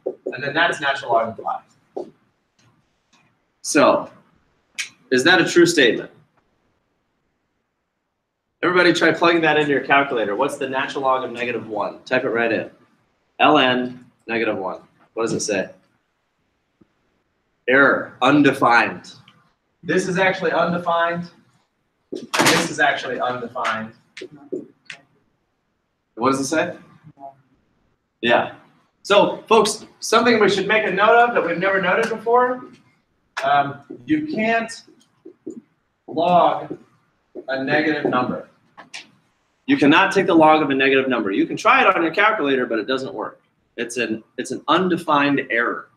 And then that's natural log of 5. So, is that a true statement? Everybody try plugging that into your calculator. What's the natural log of negative 1? Type it right in. ln negative 1. What does it say? Error, undefined. This is actually undefined, and this is actually undefined. What does it say? Yeah. So, folks, something we should make a note of that we've never noted before, you can't log a negative number. You cannot take the log of a negative number. You can try it on your calculator, but it doesn't work. It's an undefined error.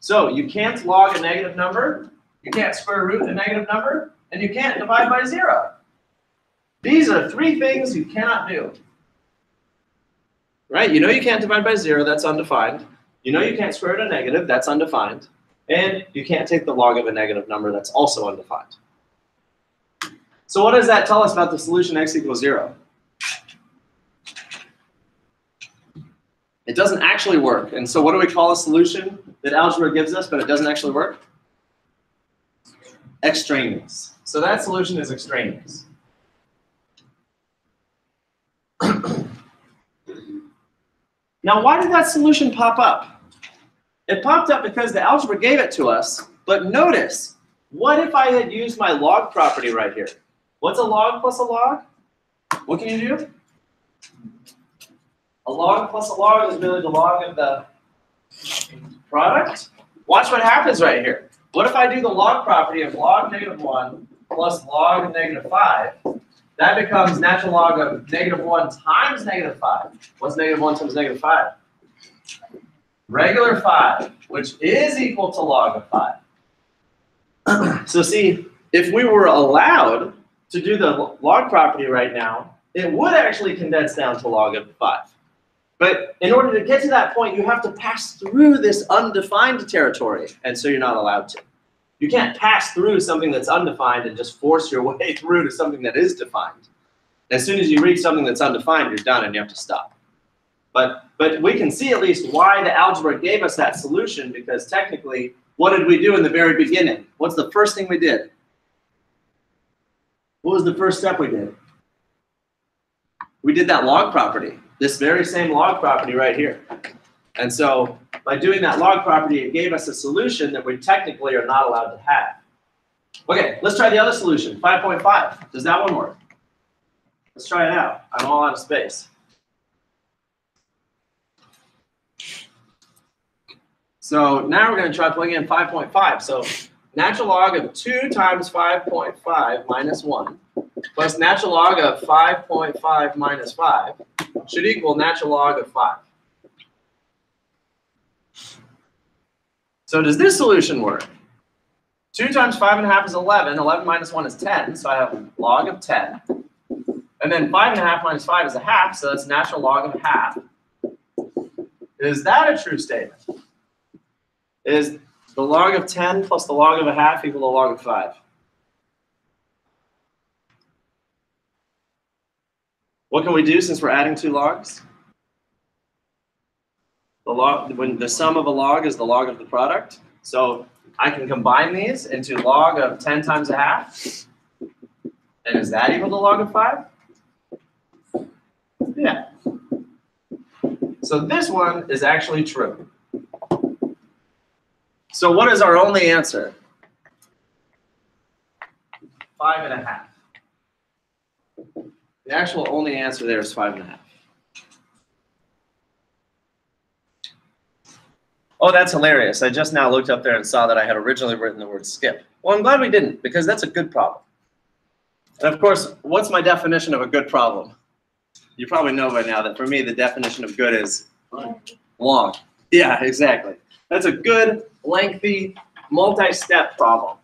So you can't log a negative number, you can't square root a negative number, and you can't divide by 0. These are 3 things you cannot do. Right? You know you can't divide by 0, that's undefined. You know you can't square root a negative, that's undefined. And you can't take the log of a negative number, that's also undefined. So what does that tell us about the solution x equals 0? It doesn't actually work. And so what do we call a solution that algebra gives us, but it doesn't actually work? Extraneous. So that solution is extraneous. Now, why did that solution pop up? It popped up because the algebra gave it to us, but notice, what if I had used my log property right here? What's a log plus a log? What can you do? A log plus a log is really the log of the product. Watch what happens right here. What if I do the log property of log negative 1 plus log of negative 5? That becomes natural log of negative 1 times negative 5. What's negative 1 times negative 5? Regular 5, which is equal to log of 5. So see, if we were allowed to do the log property right now, it would actually condense down to log of 5. But in order to get to that point, you have to pass through this undefined territory, and so you're not allowed to. You can't pass through something that's undefined and just force your way through to something that is defined. As soon as you reach something that's undefined, you're done and you have to stop. But we can see at least why the algebra gave us that solution, because technically, what did we do in the very beginning? What's the first thing we did? What was the first step we did? We did that log property, this very same log property right here. And so by doing that log property, it gave us a solution that we technically are not allowed to have. Okay, let's try the other solution, 5.5. Does that one work? Let's try it out. I'm all out of space. So now we're going to try plugging in 5.5. So natural log of 2 times 5.5 minus 1 plus natural log of 5.5 minus 5 should equal natural log of 5. So does this solution work? 2 times 5.5 is 11. 11 minus 1 is 10. So I have log of 10. And then 5.5 minus 5 is a half. So that's natural log of half. Is that a true statement? Is the log of 10 plus the log of a half equal to log of 5? What can we do since we're adding 2 logs? When the sum of a log is the log of the product. So I can combine these into log of 10 times a half. And is that equal to log of 5? Yeah. So this one is actually true. So what is our only answer? 5.5. The actual only answer there is 5.5. Oh, that's hilarious. I just now looked up there and saw that I had originally written the word skip. Well, I'm glad we didn't, because that's a good problem. And of course, what's my definition of a good problem? You probably know by now that for me, the definition of good is long. Yeah, exactly. That's a good, lengthy, multi-step problem.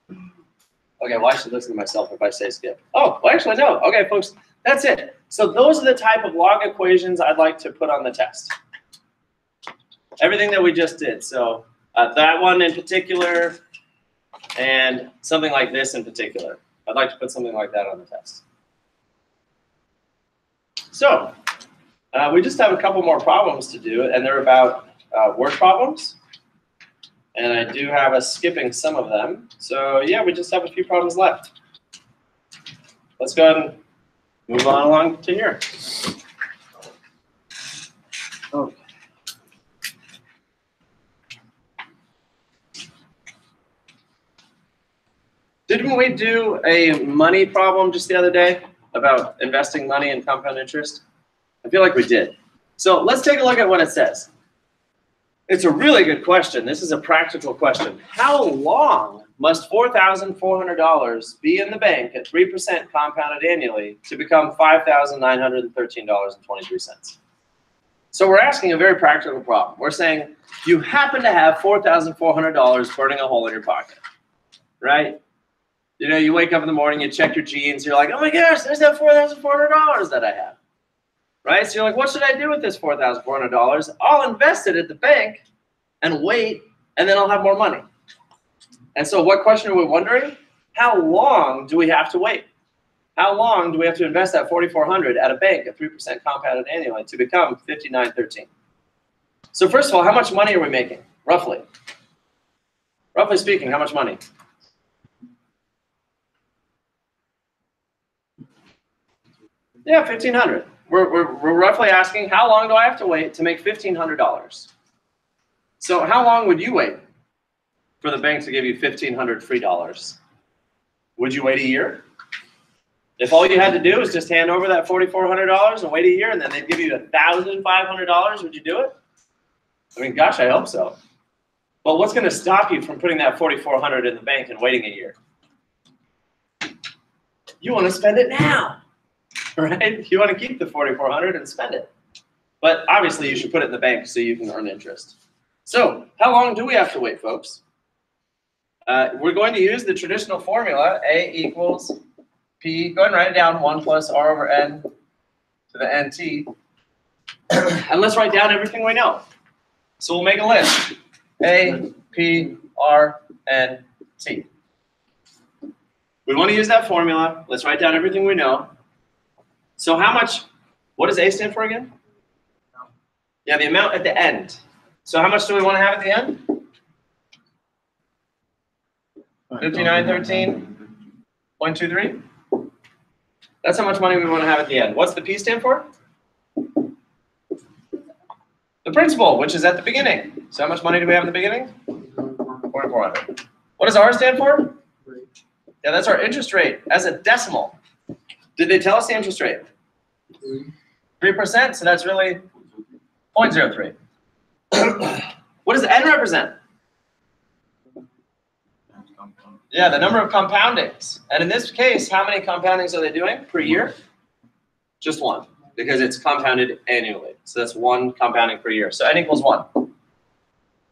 Okay, well, I should listen to myself if I say skip. Oh, well, actually, no. Okay, folks, that's it. So those are the type of log equations I'd like to put on the test. Everything that we just did. So that one in particular, and something like this in particular. I'd like to put something like that on the test. So we just have a couple more problems to do, and they're about word problems. And I do have us skipping some of them. So yeah, we just have a few problems left. Let's go ahead and move on along to here. Okay. Didn't we do a money problem just the other day about investing money in compound interest? I feel like we did. So let's take a look at what it says. It's a really good question. This is a practical question. How long must $4,400 be in the bank at 3% compounded annually to become $5,913.23? So we're asking a very practical problem. We're saying you happen to have $4,400 burning a hole in your pocket, right? You know, you wake up in the morning, you check your jeans, you're like, oh my gosh, there's that $4,400 that I have, right? So you're like, what should I do with this $4,400? I'll invest it at the bank and wait, and then I'll have more money. And so what question are we wondering? How long do we have to wait? How long do we have to invest that $4,400 at a bank at 3% compounded annually to become $5,913? So first of all, how much money are we making, roughly? Roughly speaking, how much money? Yeah, $1,500. We're roughly asking, how long do I have to wait to make $1,500? So how long would you wait for the bank to give you $1,500 free dollars? Would you wait a year? If all you had to do was just hand over that $4,400 and wait a year, and then they'd give you $1,500, would you do it? I mean, gosh, I hope so. But what's going to stop you from putting that $4,400 in the bank and waiting a year? You want to spend it now. Right? You want to keep the $4,400 and spend it. But obviously, you should put it in the bank so you can earn interest. So how long do we have to wait, folks? We're going to use the traditional formula, A equals P. Go ahead and write it down, 1 plus R over N to the NT. And let's write down everything we know. So we'll make a list. A, P, R, N, T. We want to use that formula. Let's write down everything we know. So how much, what does A stand for again? Yeah, the amount at the end. So how much do we want to have at the end? 5,913.23. That's how much money we want to have at the end. What's the P stand for? The principal, which is at the beginning. So how much money do we have in the beginning? 4,400. What does R stand for? Yeah, that's our interest rate as a decimal. Did they tell us the interest rate? 3%, so that's really 0.03. What does N represent? Yeah, the number of compoundings. And in this case, how many compoundings are they doing per year? Just one, because it's compounded annually. So that's one compounding per year. So N equals 1.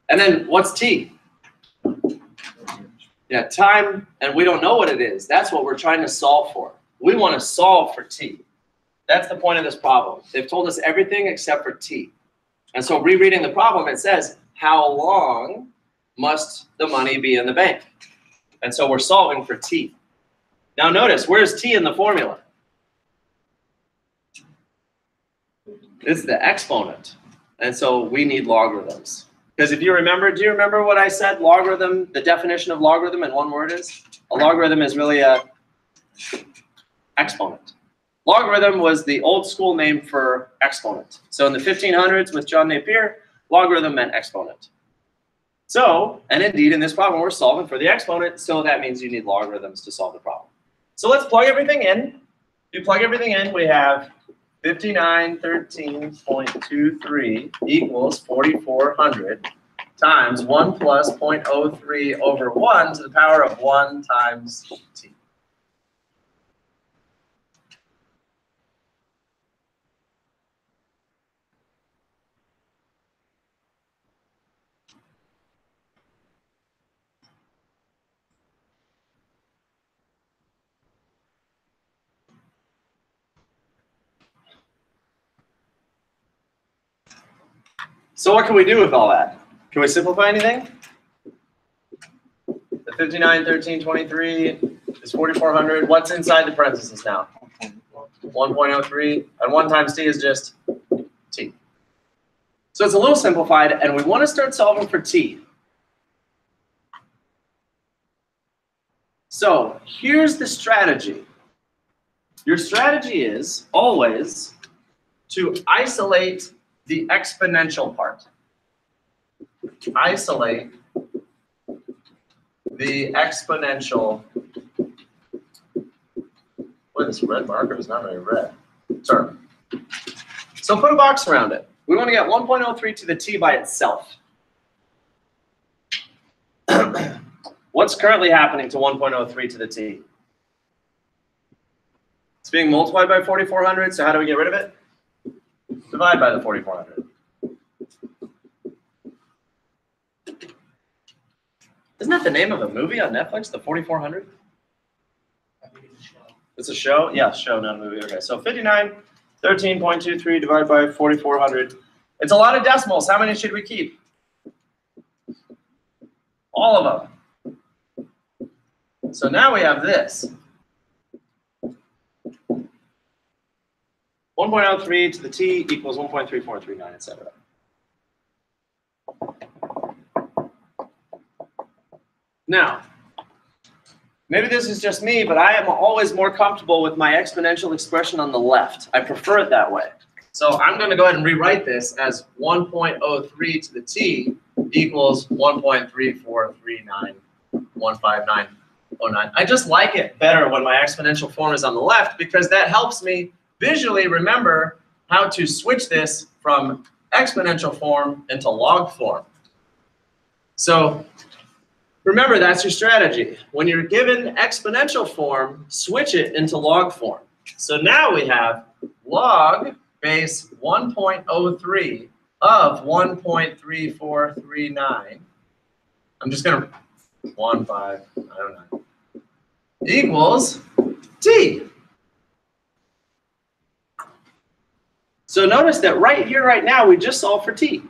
And then what's T? Yeah, time, and we don't know what it is. That's what we're trying to solve for. We want to solve for T. That's the point of this problem. They've told us everything except for T. And so rereading the problem, it says, how long must the money be in the bank? And so we're solving for T. Now notice, where's T in the formula? It's the exponent. And so we need logarithms. Because if you remember, do you remember what I said logarithm, the definition of logarithm in one word is? A logarithm is really a exponent. Logarithm was the old school name for exponent. So in the 1500s with John Napier, logarithm meant exponent. So, and indeed in this problem we're solving for the exponent, so that means you need logarithms to solve the problem. So let's plug everything in. If you plug everything in, we have 5913.23 equals 4400 times 1 plus 0.03 over 1 to the power of 1 times t. So what can we do with all that? Can we simplify anything? The 5913.23 is 4400. What's inside the parentheses now? 1.03. And 1 times t is just t. So it's a little simplified, and we want to start solving for t. So here's the strategy. Your strategy is always to isolate the exponential part. Isolate the exponential. Boy, this red marker is not very red. Sorry. So put a box around it. We want to get 1.03 to the t by itself. What's currently happening to 1.03 to the t? It's being multiplied by 4400, so how do we get rid of it? Divide by the 4400. Isn't that the name of a movie on Netflix, the 4400? I think it's a show. It's a show? Yeah, show, not a movie. Okay, so 5913.23 divided by 4400. It's a lot of decimals. How many should we keep? All of them. So now we have this. 1.03 to the t equals 1.3439, etc. Now, maybe this is just me, but I am always more comfortable with my exponential expression on the left. I prefer it that way. So I'm going to go ahead and rewrite this as 1.03 to the t equals 1.343915909. I just like it better when my exponential form is on the left because that helps me visually remember how to switch this from exponential form into log form. So remember, that's your strategy. When you're given exponential form, switch it into log form. So now we have log base 1.03 of 1.3439. I'm just going to 1.5, equals t. So notice that right here, right now, we just solved for t.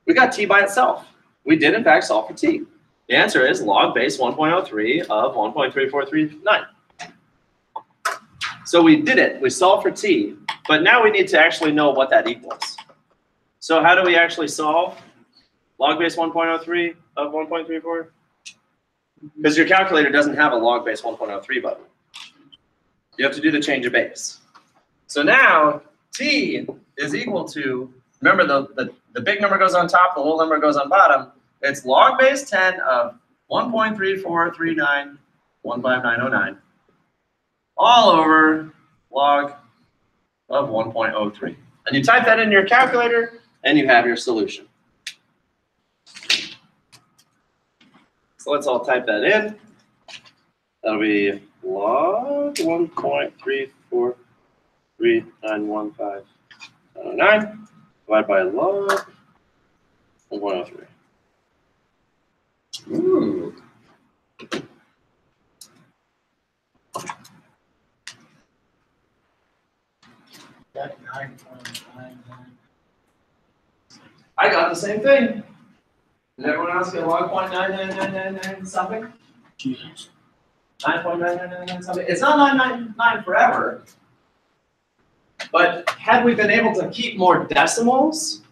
We got t by itself. We did, in fact, solve for t. The answer is log base 1.03 of 1.3439. So we did it. We solved for t. But now we need to actually know what that equals. So how do we actually solve log base 1.03 of 1.34? Because your calculator doesn't have a log base 1.03 button. You have to do the change of base. So now t is equal to, remember the big number goes on top, the little number goes on bottom. It's log base 10 of 1.3439,15909 all over log of 1.03. And you type that in your calculator, and you have your solution. So let's all type that in. That'll be log 1.34391509 divided by log 1.03. Ooh. Got 9.99. I got the same thing. Did everyone else get log 0.9999 something? Jesus. 9.9999 something. It's not 999 forever. But had we been able to keep more decimals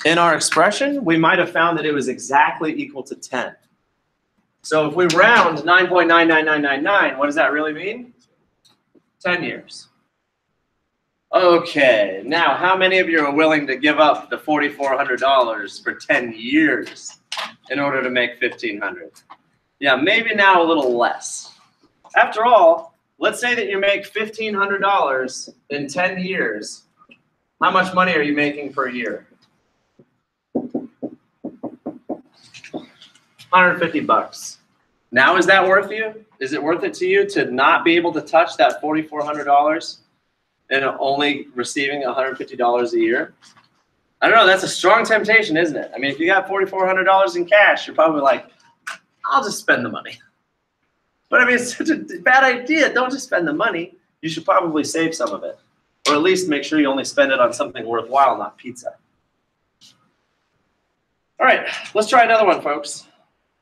in our expression, we might have found that it was exactly equal to 10. So if we round 9.99999, what does that really mean? 10 years. Okay, now how many of you are willing to give up the $4,400 for 10 years in order to make $1,500? Yeah, maybe now a little less. After all, let's say that you make $1,500 in 10 years. How much money are you making per year? 150 bucks. Now, is that worth you? Is it worth it to you to not be able to touch that $4,400 and only receiving $150 a year? I don't know. That's a strong temptation, isn't it? I mean, if you got $4,400 in cash, you're probably like, I'll just spend the money. But I mean, it's such a bad idea. Don't just spend the money. You should probably save some of it. Or at least make sure you only spend it on something worthwhile, not pizza. All right, let's try another one, folks.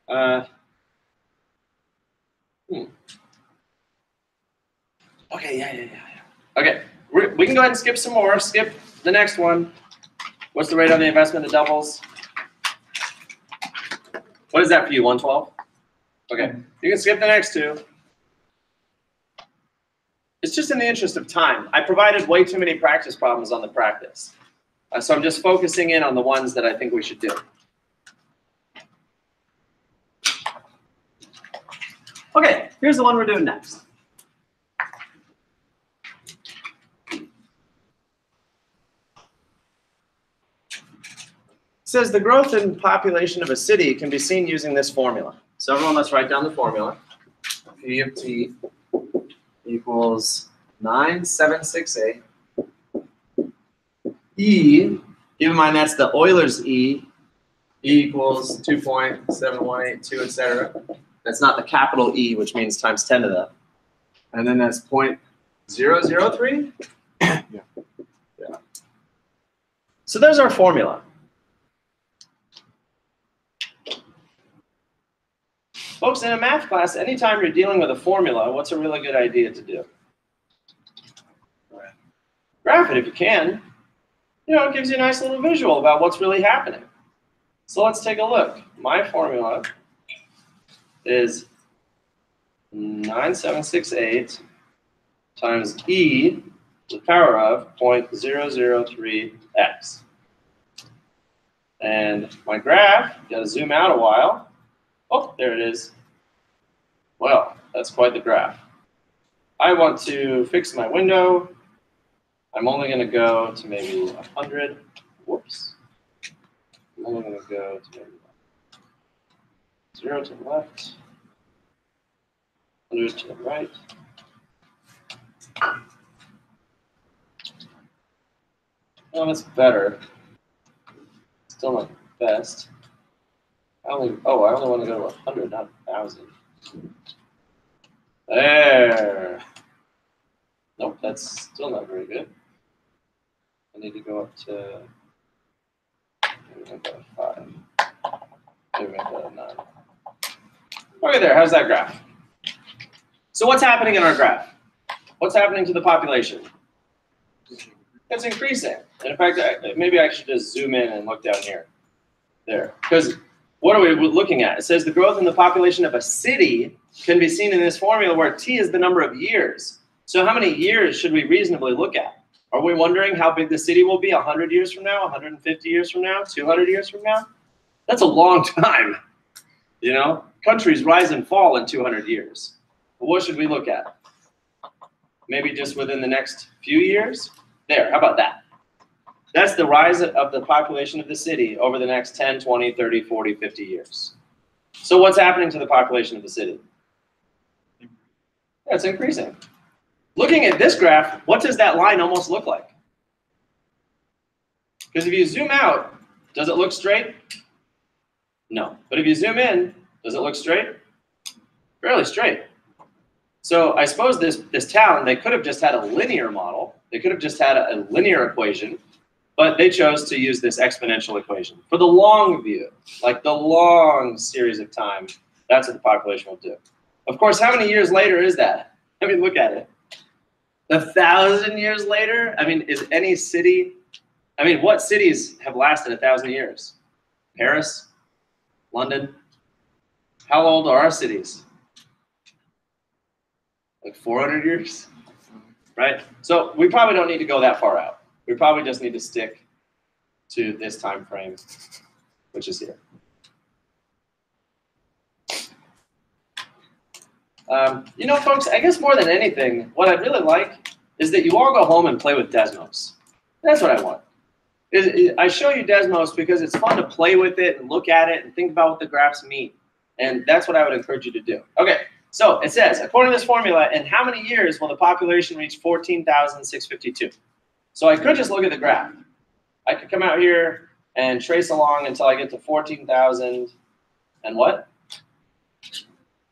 Okay, yeah. Okay, we can go ahead and skip some more. Skip the next one. What's the rate on the investment that doubles? What is that for you, 112? Okay, you can skip the next two. It's just in the interest of time. I provided way too many practice problems on the practice. So I'm just focusing in on the ones that I think we should do. Okay, here's the one we're doing next. It says the growth in population of a city can be seen using this formula. So everyone, let's write down the formula. P of T equals 9768. E, keep in mind that's the Euler's E equals 2.7182, etc. That's not the capital E, which means times 10 to the. And then that's 0.003? Yeah. So there's our formula. Folks, in a math class, anytime you're dealing with a formula, what's a really good idea to do? Graph it if you can. You know, it gives you a nice little visual about what's really happening. So let's take a look. My formula is 9768 times e to the power of 0.003x. And my graph, got to zoom out a while. Oh, there it is. Well, that's quite the graph. I want to fix my window. I'm only going to go to maybe 100. Whoops. I'm only going to go to maybe 0 to the left, 100 to the right. Well, that's better. Still not the best. I only want to go to 100, not 1,000. There. Nope, that's still not very good. I need to go up to, maybe make that a 5. Maybe make that a 9. Okay, there, how's that graph? So what's happening in our graph? What's happening to the population? It's increasing. And in fact, maybe I should just zoom in and look down here. There, because what are we looking at? It says the growth in the population of a city can be seen in this formula where T is the number of years. So how many years should we reasonably look at? Are we wondering how big the city will be 100 years from now, 150 years from now, 200 years from now? That's a long time. You know, countries rise and fall in 200 years. But what should we look at? Maybe just within the next few years? There, how about that? That's the rise of the population of the city over the next 10, 20, 30, 40, 50 years. So what's happening to the population of the city? Yeah, it's increasing. Looking at this graph, what does that line almost look like? Because if you zoom out, does it look straight? No. But if you zoom in, does it look straight? Fairly straight. So I suppose this town, they could have just had a linear model. They could have just had a linear equation, but they chose to use this exponential equation. For the long view, like the long series of time, that's what the population will do. Of course, how many years later is that? I mean, look at it. 1,000 years later? I mean, is any city, I mean, what cities have lasted 1,000 years? Paris? London? How old are our cities? Like 400 years? right? So we probably don't need to go that far out. We probably just need to stick to this time frame, which is here. You know, folks, I guess more than anything, what I'd really like is that you all go home and play with Desmos. That's what I want. I show you Desmos because it's fun to play with it and look at it and think about what the graphs mean. And that's what I would encourage you to do. Okay, so it says, according to this formula, in how many years will the population reach 14,652? So I could just look at the graph. I could come out here and trace along until I get to 14,000 and what?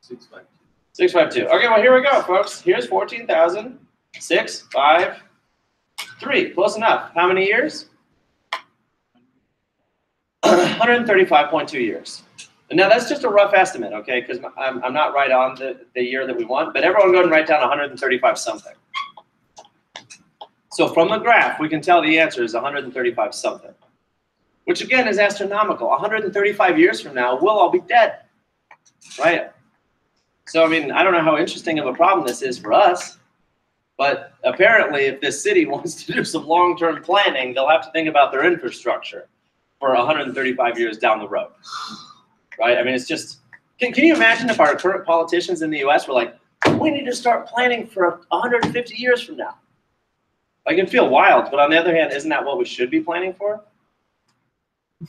652. Okay, well, here we go, folks. Here's 14,653. Close enough. How many years? 135.2 years. And now that's just a rough estimate, okay, because I'm not right on the year that we want, but everyone go ahead and write down 135 something. So from the graph, we can tell the answer is 135 something, which again is astronomical. 135 years from now, we'll all be dead, right? So, I mean, I don't know how interesting of a problem this is for us, but apparently if this city wants to do some long-term planning, they'll have to think about their infrastructure for 135 years down the road, right? I mean, it's just, can you imagine if our current politicians in the US were like, we need to start planning for 150 years from now? I can feel wild, but on the other hand, isn't that what we should be planning for?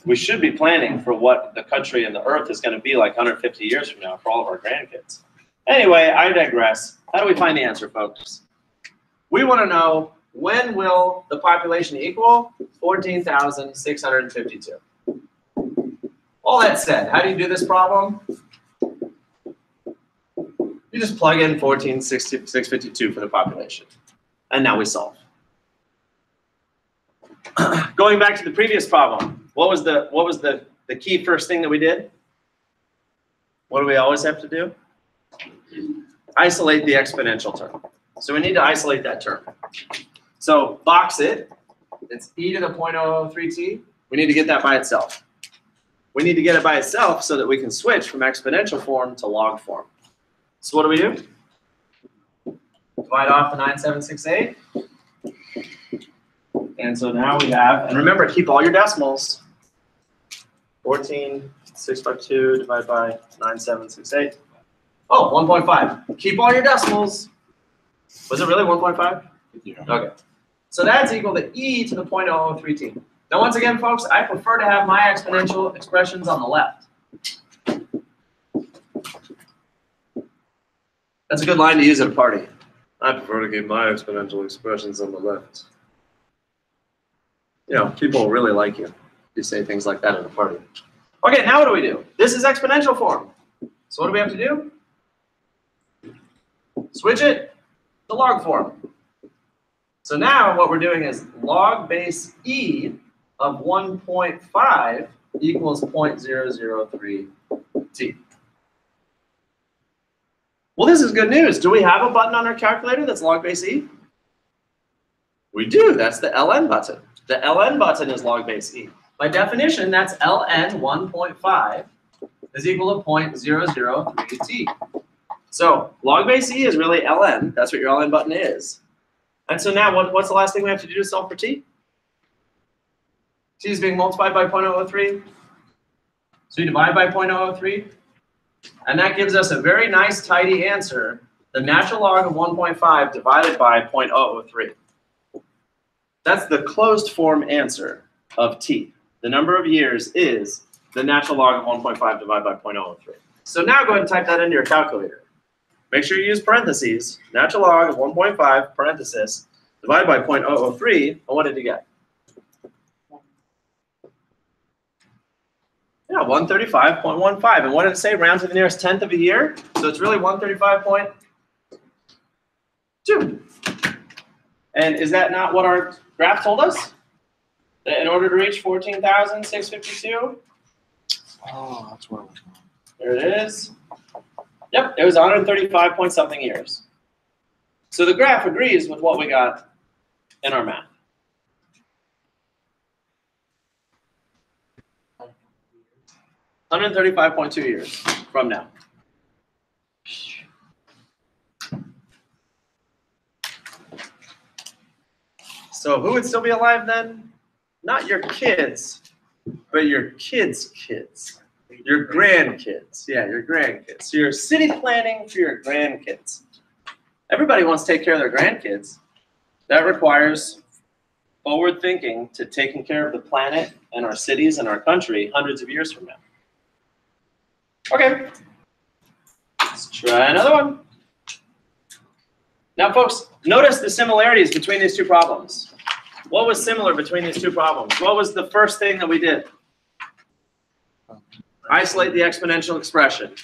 We should be planning for what the country and the earth is going to be like 150 years from now for all of our grandkids. Anyway, I digress. How do we find the answer, folks? We want to know, when will the population equal 14,652? All that said, how do you do this problem? You just plug in 14,652 for the population. And now we solve. Going back to the previous problem, what was the key first thing that we did? What do we always have to do? Isolate the exponential term. So we need to isolate that term. So box it. It's e to the 0.003t. We need to get that by itself. We need to get it by itself so that we can switch from exponential form to log form. So what do? Divide off the 9768. And so now we have, and remember, keep all your decimals. 14,652 divided by 9768. Oh, 1.5. Keep all your decimals. Was it really 1.5? Yeah. Okay. So that's equal to e to the 0.003t. Now, once again, folks, I prefer to have my exponential expressions on the left. That's a good line to use at a party. I prefer to keep my exponential expressions on the left. You know, people will really like you if you say things like that at a party. Okay, now what do we do? This is exponential form. So what do we have to do? Switch it to log form. So now what we're doing is log base e of 1.5 equals 0.003t. Well, this is good news. Do we have a button on our calculator that's log base e? We do. That's the ln button. The ln button is log base e. By definition, that's ln 1.5 is equal to 0.003t. So log base e is really ln. That's what your ln button is. And so now what's the last thing we have to do to solve for t? T is being multiplied by 0.003. So you divide by 0.003. And that gives us a very nice, tidy answer. The natural log of 1.5 divided by 0.003. That's the closed form answer of t. The number of years is the natural log of 1.5 divided by 0.003. So now go ahead and type that into your calculator. Make sure you use parentheses. Natural log of 1.5, parenthesis, divided by 0.003. And what did you get? Yeah, 135.15. And what did it say? Round to the nearest tenth of a year. So it's really 135.2. And is that not what our graph told us? That in order to reach 14,652? Oh, that's where it was going. There it is. Yep, it was 135 point something years. So the graph agrees with what we got in our math. $135.2 years from now. So who would still be alive then? Not your kids, but your kids' kids. Your grandkids. Yeah, your grandkids. So you're city planning for your grandkids. Everybody wants to take care of their grandkids. That requires forward thinking to taking care of the planet and our cities and our country hundreds of years from now. Okay, let's try another one. Now, folks, notice the similarities between these two problems. What was similar between these two problems? What was the first thing that we did? Isolate the exponential expression.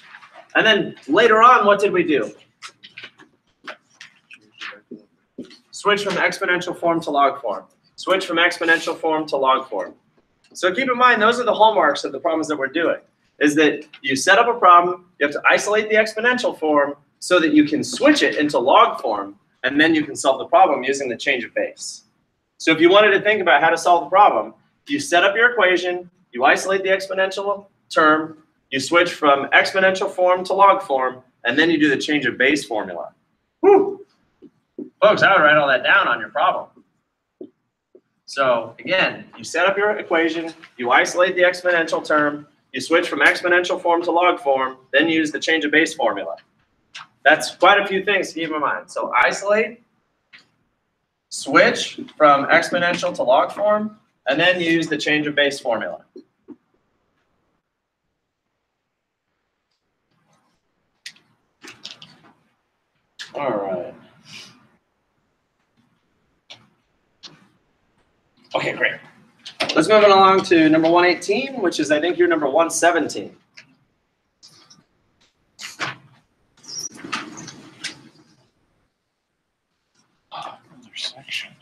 And then later on, what did we do? Switch from exponential form to log form. Switch from exponential form to log form. So keep in mind, those are the hallmarks of the problems that we're doing, is that you set up a problem, you have to isolate the exponential form so that you can switch it into log form, and then you can solve the problem using the change of base. So if you wanted to think about how to solve the problem, you set up your equation, you isolate the exponential term, you switch from exponential form to log form, and then you do the change of base formula. Whew. Folks, I would write all that down on your problem. So again, you set up your equation, you isolate the exponential term, you switch from exponential form to log form, then use the change of base formula. That's quite a few things to keep in mind. So isolate, switch from exponential to log form, and then use the change of base formula. All right. Okay, great. Let's move it along to number 118, which is, I think, your number 117. Another section.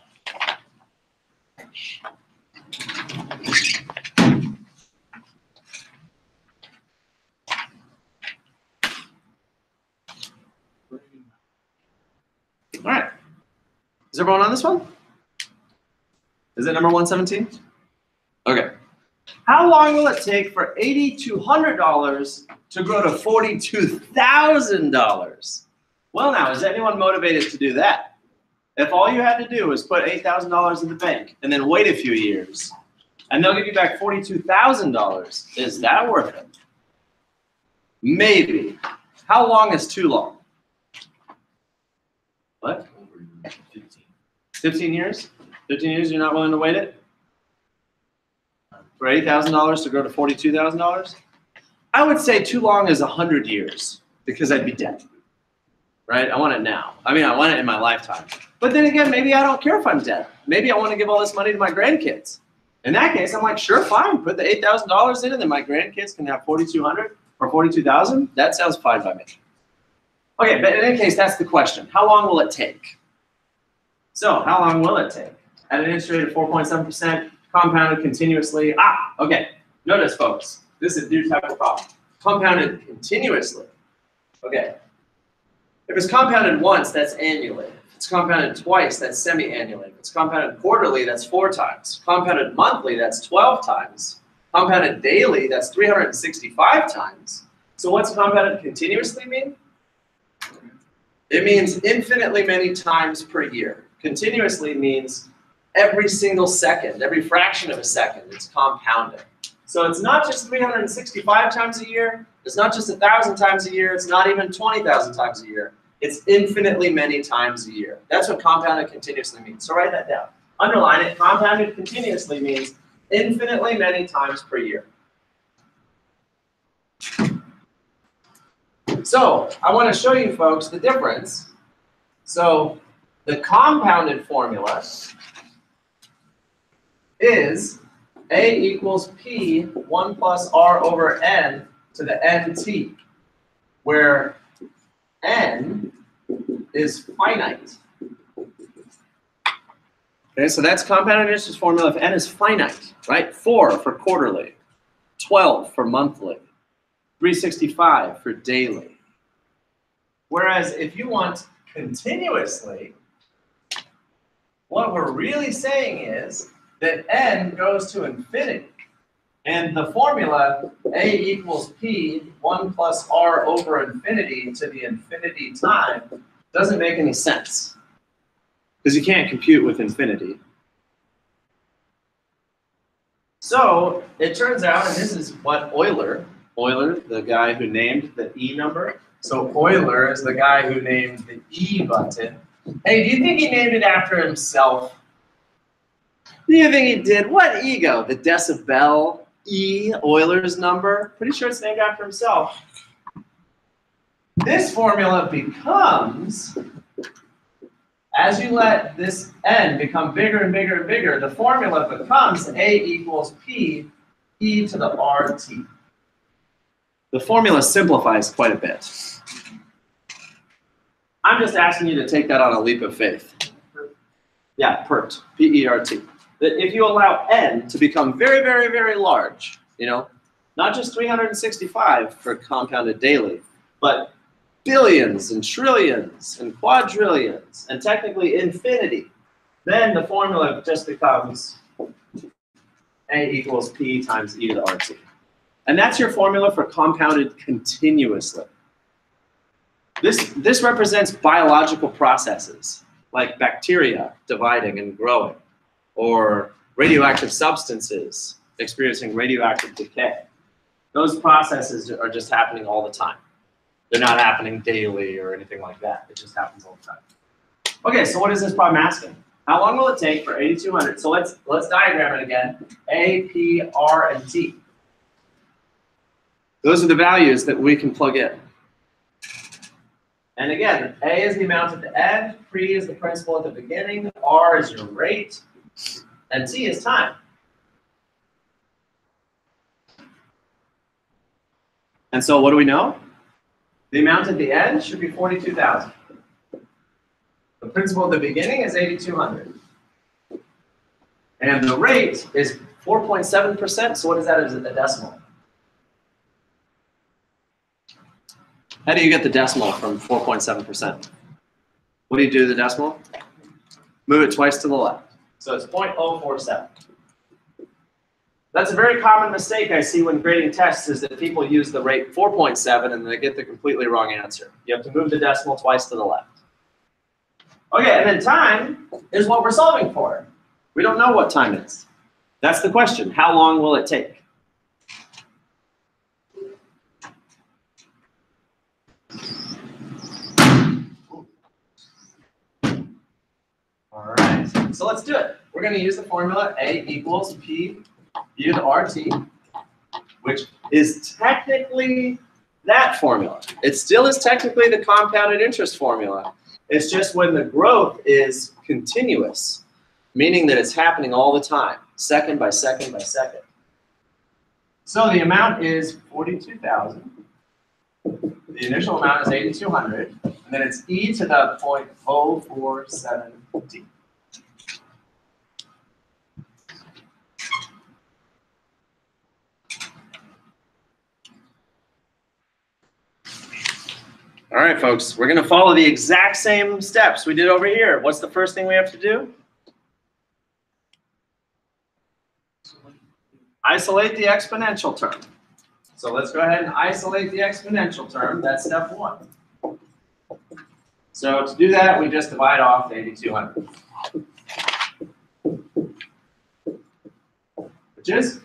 All right. Is everyone on this one? Is it number 117? Okay. How long will it take for $8,200 to grow to $42,000? Well, now, is anyone motivated to do that? If all you had to do was put $8,000 in the bank and then wait a few years, and they'll give you back $42,000, is that worth it? Maybe. How long is too long? What? 15 years? 15 years, you're not willing to wait it? For $8,000 to grow to $42,000? I would say too long is 100 years, because I'd be dead. Right? I want it now. I mean, I want it in my lifetime. But then again, maybe I don't care if I'm dead. Maybe I want to give all this money to my grandkids. In that case, I'm like, sure, fine. Put the $8,000 in, and then my grandkids can have $4,200 or $42,000. That sounds fine by me. Okay, but in any case, that's the question. How long will it take? So, how long will it take? At an interest rate of 4.7%, compounded continuously. Okay. Notice, folks, this is a new type of problem. Compounded continuously. Okay. If it's compounded once, that's annually. If it's compounded twice, that's semi-annually. If it's compounded quarterly, that's 4 times. Compounded monthly, that's 12 times. Compounded daily, that's 365 times. So what's compounded continuously mean? It means infinitely many times per year. Continuously means every single second, every fraction of a second, it's compounding. So it's not just 365 times a year, it's not just 1,000 times a year, it's not even 20,000 times a year. It's infinitely many times a year. That's what compounded continuously means. So write that down. Underline it. Compounded continuously means infinitely many times per year. So I want to show you folks the difference. So the compounded formula is A equals P 1 plus R over N to the NT, where N is finite. Okay, so that's compounded interest formula if N is finite, right? 4 for quarterly, 12 for monthly, 365 for daily. Whereas if you want continuously, what we're really saying is that N goes to infinity. And the formula, A equals P 1 plus R over infinity to the infinity time, doesn't make any sense. Because you can't compute with infinity. So it turns out, and this is what Euler, the guy who named the E number. So Euler is the guy who named the E button. Hey, do you think he named it after himself? Do you think he did? What ego? The decibel E, Euler's number? Pretty sure it's named after himself. This formula becomes, as you let this n become bigger and bigger and bigger, the formula becomes A equals P e to the RT. The formula simplifies quite a bit. I'm just asking you to take that on a leap of faith. Yeah, PERT, P-E-R-T. That if you allow n to become very, very, very large, you know, not just 365 for compounded daily, but billions and trillions and quadrillions and technically infinity, then the formula just becomes A equals P times e to the RT. And that's your formula for compounded continuously. This represents biological processes like bacteria dividing and growing, or radioactive substances experiencing radioactive decay. Those processes are just happening all the time. They're not happening daily or anything like that. It just happens all the time. Okay, so what is this problem asking? How long will it take for 8200? So let's diagram it again. A, P, R, and T. Those are the values that we can plug in. And again, A is the amount at the end, P is the principal at the beginning, R is your rate, and T is time. And so what do we know? The amount at the end should be 42,000. The principal at the beginning is 8,200. And the rate is 4.7%, so what is that as a decimal? How do you get the decimal from 4.7%? What do you do to the decimal? Move it twice to the left. So it's 0.047. That's a very common mistake I see when grading tests, is that people use the rate 4.7 and they get the completely wrong answer. You have to move the decimal twice to the left. Okay, and then time is what we're solving for. We don't know what time is. That's the question. How long will it take? All right, so let's do it. We're going to use the formula A equals P e to the RT, which is technically that formula. It still is technically the compounded interest formula. It's just when the growth is continuous, meaning that it's happening all the time, second by second by second. So the amount is 42,000. The initial amount is 8,200, and then it's e to the 0.047t. All right, folks, we're going to follow the exact same steps we did over here. What's the first thing we have to do? Isolate the exponential term. So let's go ahead and isolate the exponential term. That's step one. So to do that, we just divide off 8,200. Which is?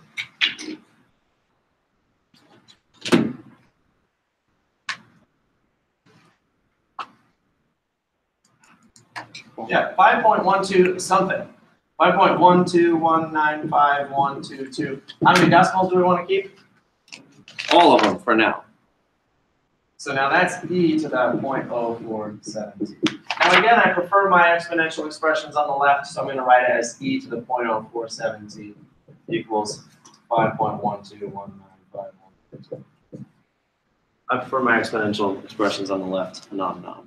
Yeah, 5.12 something. 5.12195,122. How many decimals do we want to keep? All of them for now. So now that's e to the 0.047t. Now again, I prefer my exponential expressions on the left, so I'm going to write it as e to the 0.047t equals 5.12195,122. I prefer my exponential expressions on the left, not.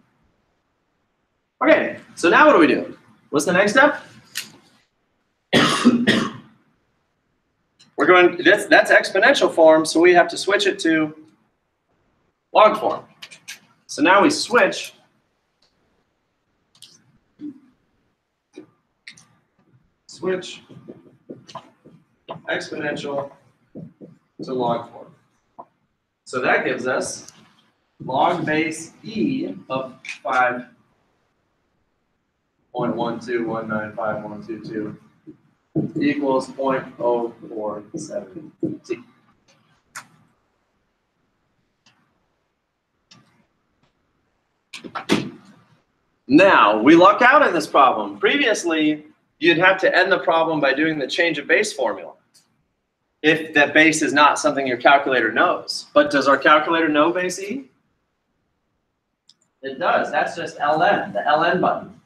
Okay, so now what do we do? What's the next step? We're going, that's exponential form, so we have to switch it to log form. So now we switch exponential to log form. So that gives us log base e of 5.12195,122 equals 0.047 t. Now, we luck out in this problem. Previously, you'd have to end the problem by doing the change of base formula if that base is not something your calculator knows. But does our calculator know base E? It does. That's just ln, the ln button.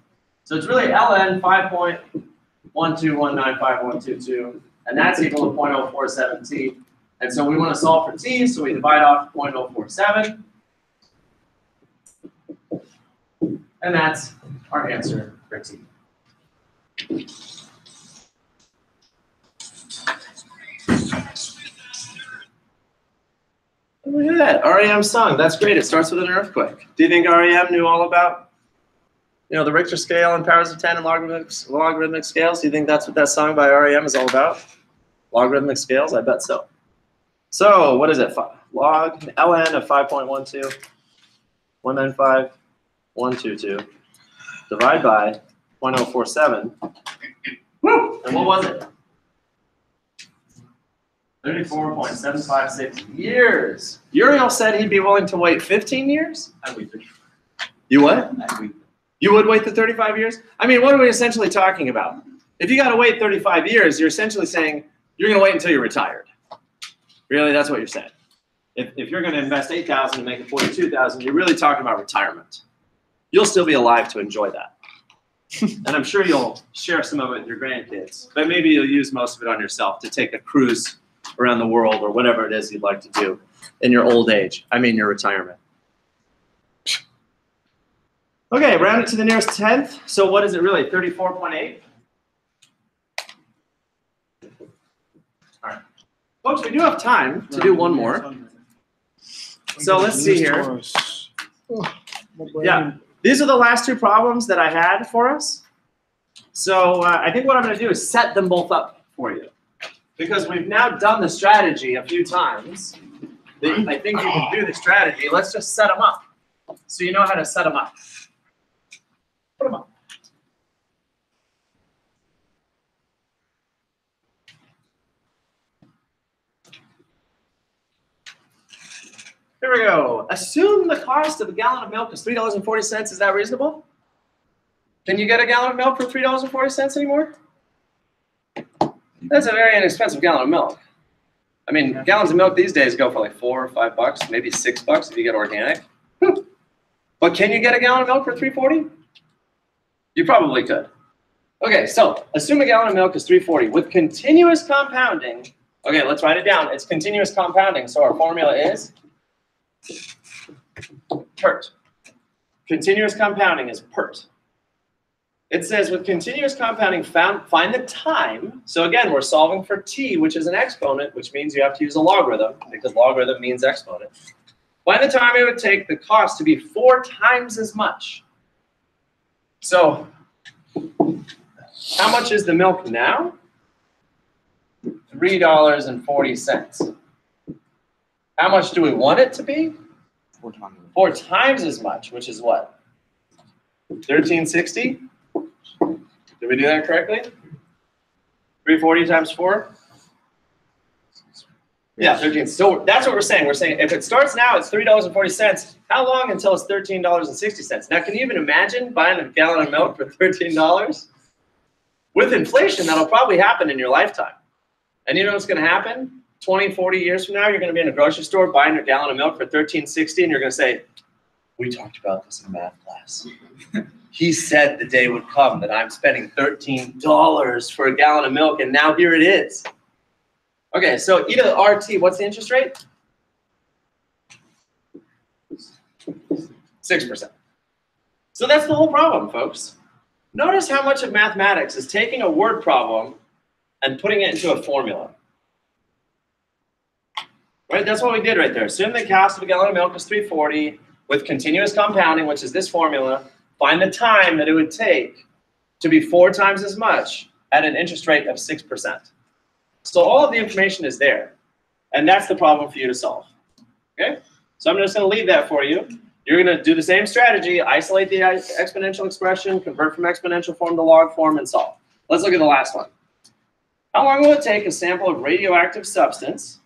So it's really ln 5.12195.122, and that's equal to 0.047 t. And so we want to solve for t, so we divide off 0.047. And that's our answer for t. Look at that, REM song. That's great. It starts with an earthquake. Do you think REM knew all about, the Richter scale and powers of 10 and logarithmic scales? Do you think that's what that song by REM is all about? Logarithmic scales? I bet so. So what is it? Log ln of 5.12195.122 divide by 0.047. Woo! And what was it? 34.756 years. Uriel said he'd be willing to wait 15 years? I wait 35. You what? I wait. You would wait the 35 years? I mean, what are we essentially talking about? If you got to wait 35 years, you're essentially saying you're going to wait until you're retired. Really, that's what you're saying. If you're going to invest $8,000 and make it $42,000, you're really talking about retirement. You'll still be alive to enjoy that. And I'm sure you'll share some of it with your grandkids, but maybe you'll use most of it on yourself to take a cruise around the world or whatever it is you'd like to do in your old age. I mean your retirement. Okay, round it to the nearest tenth. So what is it really, 34.8? All right. Folks, we do have time to do one more. So let's see here. Yeah, these are the last two problems that I had for us. So I think what I'm going to do is set them both up for you. Because we've now done the strategy a few times. I think you can do the strategy. Let's just set them up. So you know how to set them up. Put them up. Here we go. Assume the cost of a gallon of milk is $3.40. Is that reasonable? Can you get a gallon of milk for $3.40 anymore? That's a very inexpensive gallon of milk. I mean, gallons of milk these days go for like $4 or $5, maybe $6 if you get organic. But can you get a gallon of milk for $3.40? You probably could. Okay, so assume a gallon of milk is $3.40 with continuous compounding. Okay, let's write it down. It's continuous compounding, so our formula is PERT. Continuous compounding is PERT. It says with continuous compounding, find the time. So again, we're solving for t, which is an exponent, which means you have to use a logarithm, because logarithm means exponent. Find the time it would take the cost to be 4 times as much. So how much is the milk now? $3.40. How much do we want it to be? 4 times. 4 times as much, which is what? $13.60? Did we do that correctly? 340 times 4? Yeah, 13. So that's what we're saying. We're saying if it starts now, it's $3.40. How long until it's $13.60? Now, can you even imagine buying a gallon of milk for $13? With inflation, that'll probably happen in your lifetime. And you know what's going to happen? 20, 40 years from now, you're going to be in a grocery store buying a gallon of milk for $13.60, and you're going to say, we talked about this in math class. He said the day would come that I'm spending $13 for a gallon of milk, and now here it is. Okay, so e to the RT, what's the interest rate? 6%. So that's the whole problem, folks. Notice how much of mathematics is taking a word problem and putting it into a formula. Right, that's what we did right there. Assume the cost of a gallon of milk is $3.40 with continuous compounding, which is this formula. Find the time that it would take to be 4 times as much at an interest rate of 6%. So all of the information is there, and that's the problem for you to solve. Okay, so I'm just going to leave that for you. You're going to do the same strategy, isolate the exponential expression, convert from exponential form to log form, and solve. Let's look at the last one. How long will it take a sample of radioactive substance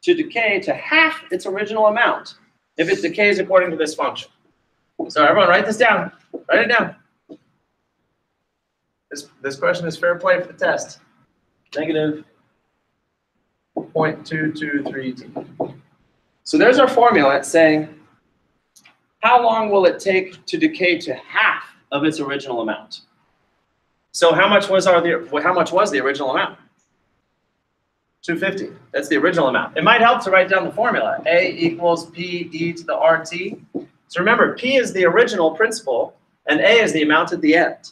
to decay to half its original amount if it decays according to this function? So everyone write this down. Write it down. This question is fair play for the test. Negative 0.223T. So there's our formula. It's saying, how long will it take to decay to half of its original amount? So how much was the original amount? 250. That's the original amount. It might help to write down the formula. A equals P e to the RT. So remember, P is the original principal, and A is the amount at the end.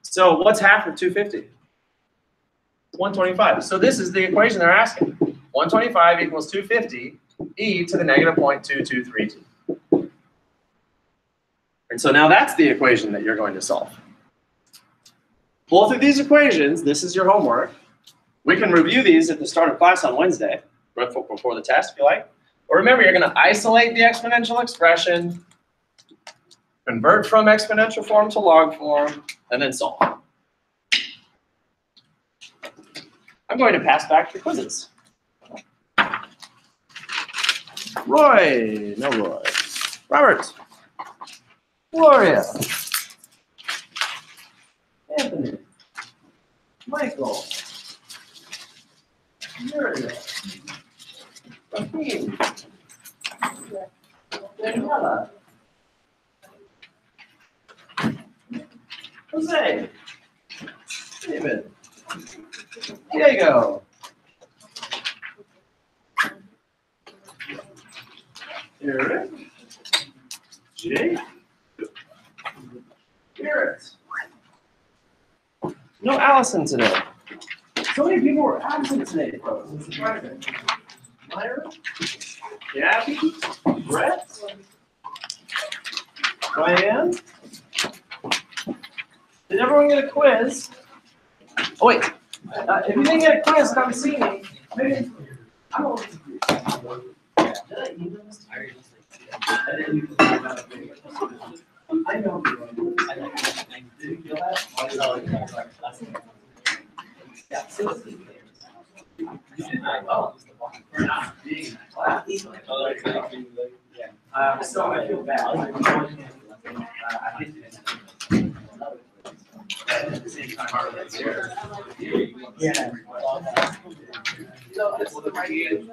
So what's half of 250? 125. So this is the equation they're asking. 125 equals 250 e to the negative 0.223t. And so now that's the equation that you're going to solve. Both of these equations, this is your homework. We can review these at the start of class on Wednesday, before the test if you like. But remember, you're going to isolate the exponential expression, convert from exponential form to log form, and then solve. I'm going to pass back the quizzes. Roy, no Roy. Robert. Gloria. Anthony. Michael. Muriel. Joaquin. Daniela. Jose. David. Diego. Eric. Jake. Garrett. No Allison today. So many people were absent today, folks. It's Friday. Myra. Gabby. Brett. Diane. Did everyone get a quiz? Oh, wait. If you didn't get a quiz, come see me. Maybe. I don't know. Did I email this? I didn't. I know. Did you feel that? Yeah. Oh, for not being in that class. So I feel bad. I did it. At the same time, yeah. So this is the right.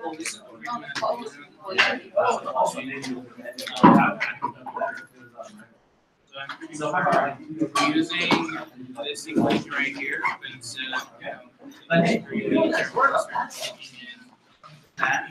So using this equation right here, instead of let's create that.